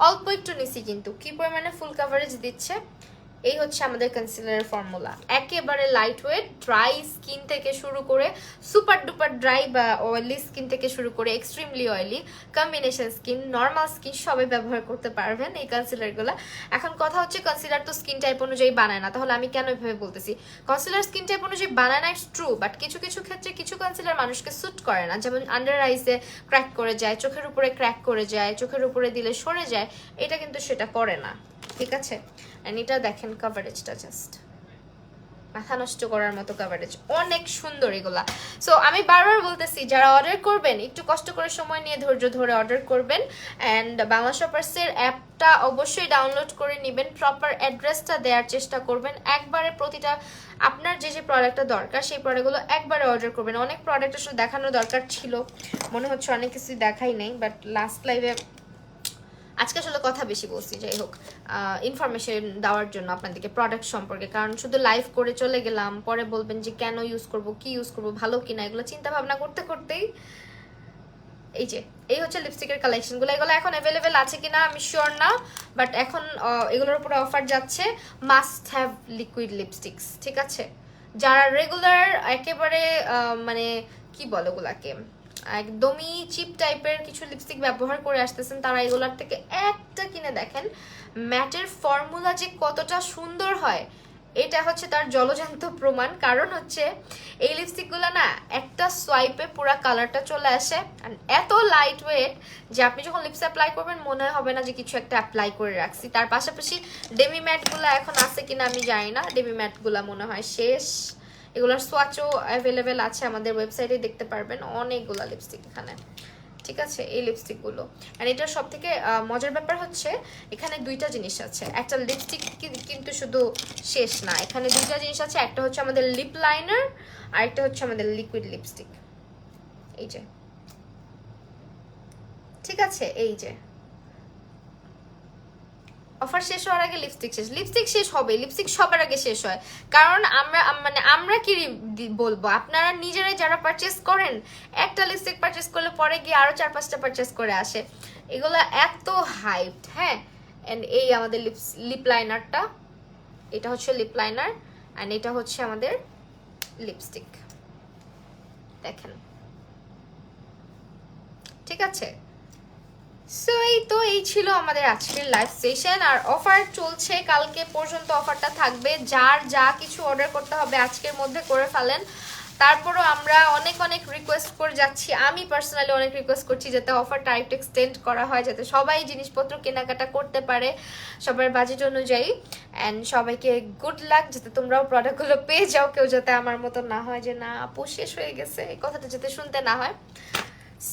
অল্প একটু নিছি, কিন্তু কি পরিমাণে ফুল কভারেজ দিচ্ছে। এই হচ্ছে আমাদের কনসিলারের ফর্মুলা, একেবারে লাইট ওয়েট, ড্রাই স্কিন থেকে শুরু করে সুপার ডুপার ড্রাই বা অয়েলি স্কিন থেকে শুরু করে extremely oily, combination skin, normal skin সবাই ব্যবহার করতে পারবেন এই কনসিলারগুলো। এখন কথা হচ্ছে কনসিলার তো স্কিন টাইপ অনুযায়ী বানায় না, তাহলে আমি কেন এভাবে বলতেছি? কনসিলার স্কিন টাইপ অনুযায়ী বানায় না, ইটস ট্রু, বাট কিছু কিছু ক্ষেত্রে কিছু কনসিলার মানুষকে স্যুট করে না, যেমন আন্ডার আইসে ক্র্যাক করে যায়, চোখের উপরে ক্র্যাক করে যায়, চোখের উপরে দিলে সরে যায়, এটা কিন্তু সেটা করে না, ঠিক আছে? এন্ড এটা দেখেন কভারেজটা, জাস্ট মাথা নষ্ট করার মতো কভারেজ, অনেক সুন্দর এগুলা। সো আমি বারবার বলতেছি যারা অর্ডার করবেন একটু কষ্ট করে সময় নিয়ে ধৈর্য ধরে অর্ডার করবেন, অ্যান্ড বাংলা শপার্সের অ্যাপটা অবশ্যই ডাউনলোড করে নেবেন, প্রপার অ্যাড্রেসটা দেওয়ার চেষ্টা করবেন, একবারে প্রতিটা আপনার যে যে প্রোডাক্টটা দরকার সেই প্রোডাক্টগুলো একবারে অর্ডার করবেন। অনেক প্রোডাক্ট আসলে দেখানোর দরকার ছিল, মনে হচ্ছে অনেক কিছুই দেখাই নেই, বাট লাস্ট লাইভে আজকে আসলে কথা বেশি বলছি, যাই হোক ইনফরমেশন দেওয়ার জন্য আপনাদেরকে প্রোডাক্ট সম্পর্কে, কারণ শুধু লাইভ করে চলে গেলাম, পরে বলবেন যে কেন ইউজ করব, কি ইউজ করব, ভালো কিনা, এগুলো চিন্তা ভাবনা করতে করতেই এই যে এই হচ্ছে লিপস্টিকের কালেকশনগুলো। এগুলো এখন অ্যাভেলেবেল আছে কিনা আমি শিওর না, বাট এখন এগুলোর উপরে অফার যাচ্ছে, মাস্ট হ্যাভ লিকুইড লিপস্টিক্স, ঠিক আছে? যারা রেগুলার একেবারে মানে কি বলে ওগুলাকে, একদমই চিপ টাইপের কিছু লিপস্টিক ব্যবহার করে আসতেছেন, তারা এগুলার থেকে একটা কিনে দেখেন, ম্যাটের ফর্মুলা যে কতটা সুন্দর হয় এটা হচ্ছে তার জলজান্ত প্রমাণ। কারণ হচ্ছে এই লিপস্টিকগুলো না একটা সোয়াইপে পুরো কালারটা চলে আসে, আর এত লাইট ওয়েট যে আপনি যখন লিপস অ্যাপ্লাই করবেন মনে হবে না যে কিছু একটা অ্যাপ্লাই করে রাখছি। তার পাশাপাশি ডেমি ম্যাটগুলো এখন আছে কিনা আমি জানি না, ডেমি ম্যাটগুলো মনে হয় শেষ। এগুলোর সোয়াচও অ্যাভেলেবেল আছে, আমাদের ওয়েবসাইটে দেখতে পারবেন অনেকগুলো লিপস্টিক এখানে, ঠিক আছে? এই লিপস্টিকগুলো, আর এটার সব থেকে মজার ব্যাপার হচ্ছে এখানে দুইটা জিনিস আছে, একটা লিপস্টিক কিন্তু শুধু শেষ না, এখানে দুইটা জিনিস আছে, একটা হচ্ছে আমাদের লিপ লাইনার আর একটা হচ্ছে আমাদের লিকুইড লিপস্টিক, এই যে, ঠিক আছে? এই যে অফার শেষ হওয়ার আগে লিপস্টিক শেষ, লিপস্টিক শেষ হবে, লিপস্টিক সবার আগে শেষ হয়, কারণ আমরা কি বলবো, আপনারা নিজেরাই যারা পারচেস করেন একটা লিপস্টিক পারচেস করলে পরে গিয়ে আরো 4-5টা পারচেস করে আসে, এগুলো এত হাইপড। হ্যাঁ, এন্ড এই আমাদের লিপ লাইনারটা, এটা হচ্ছে লিপ লাইনার, এন্ড এটা হচ্ছে আমাদের লিপস্টিক, দেখেন, ঠিক আছে? সো এই ছিল আমাদের আজকের লাইভ সেশন, আর অফার চলছে কালকে পর্যন্ত, অফারটা থাকবে, যার যা কিছু অর্ডার করতে হবে আজকের মধ্যে করে ফেলেন। তারপরও আমরা অনেক অনেক রিকোয়েস্ট করে যাচ্ছি, আমি পার্সোনালি অনেক রিকোয়েস্ট করছি যাতে অফারটা আরেকটু এক্সটেন্ড করা হয়, যাতে সবাই জিনিসপত্র কেনাকাটা করতে পারে সবার বাজেট অনুযায়ী, অ্যান্ড সবাইকে গুড লাক, যাতে তোমরাও প্রোডাক্টগুলো পেয়ে যাও, কেউ যাতে আমার মতো না হয় যে না আপু শেষ হয়ে গেছে, এই কথাটা যাতে শুনতে না হয়।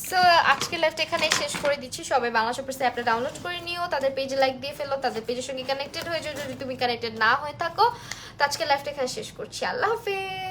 সো আজকের লাইভটা এখানেই শেষ করে দিচ্ছি, সবাই বাংলা শপার্স অ্যাপটা ডাউনলোড করে নিও, তাদের পেজে লাইক দিয়ে ফেলো, তাদের পেজের সঙ্গে কানেক্টেড হয়ে যাও যদি তুমি কানেক্টেড না হয়ে থাকো। তো আজকের লাইভটা এখানে শেষ করছি, আল্লাহ হাফেজ।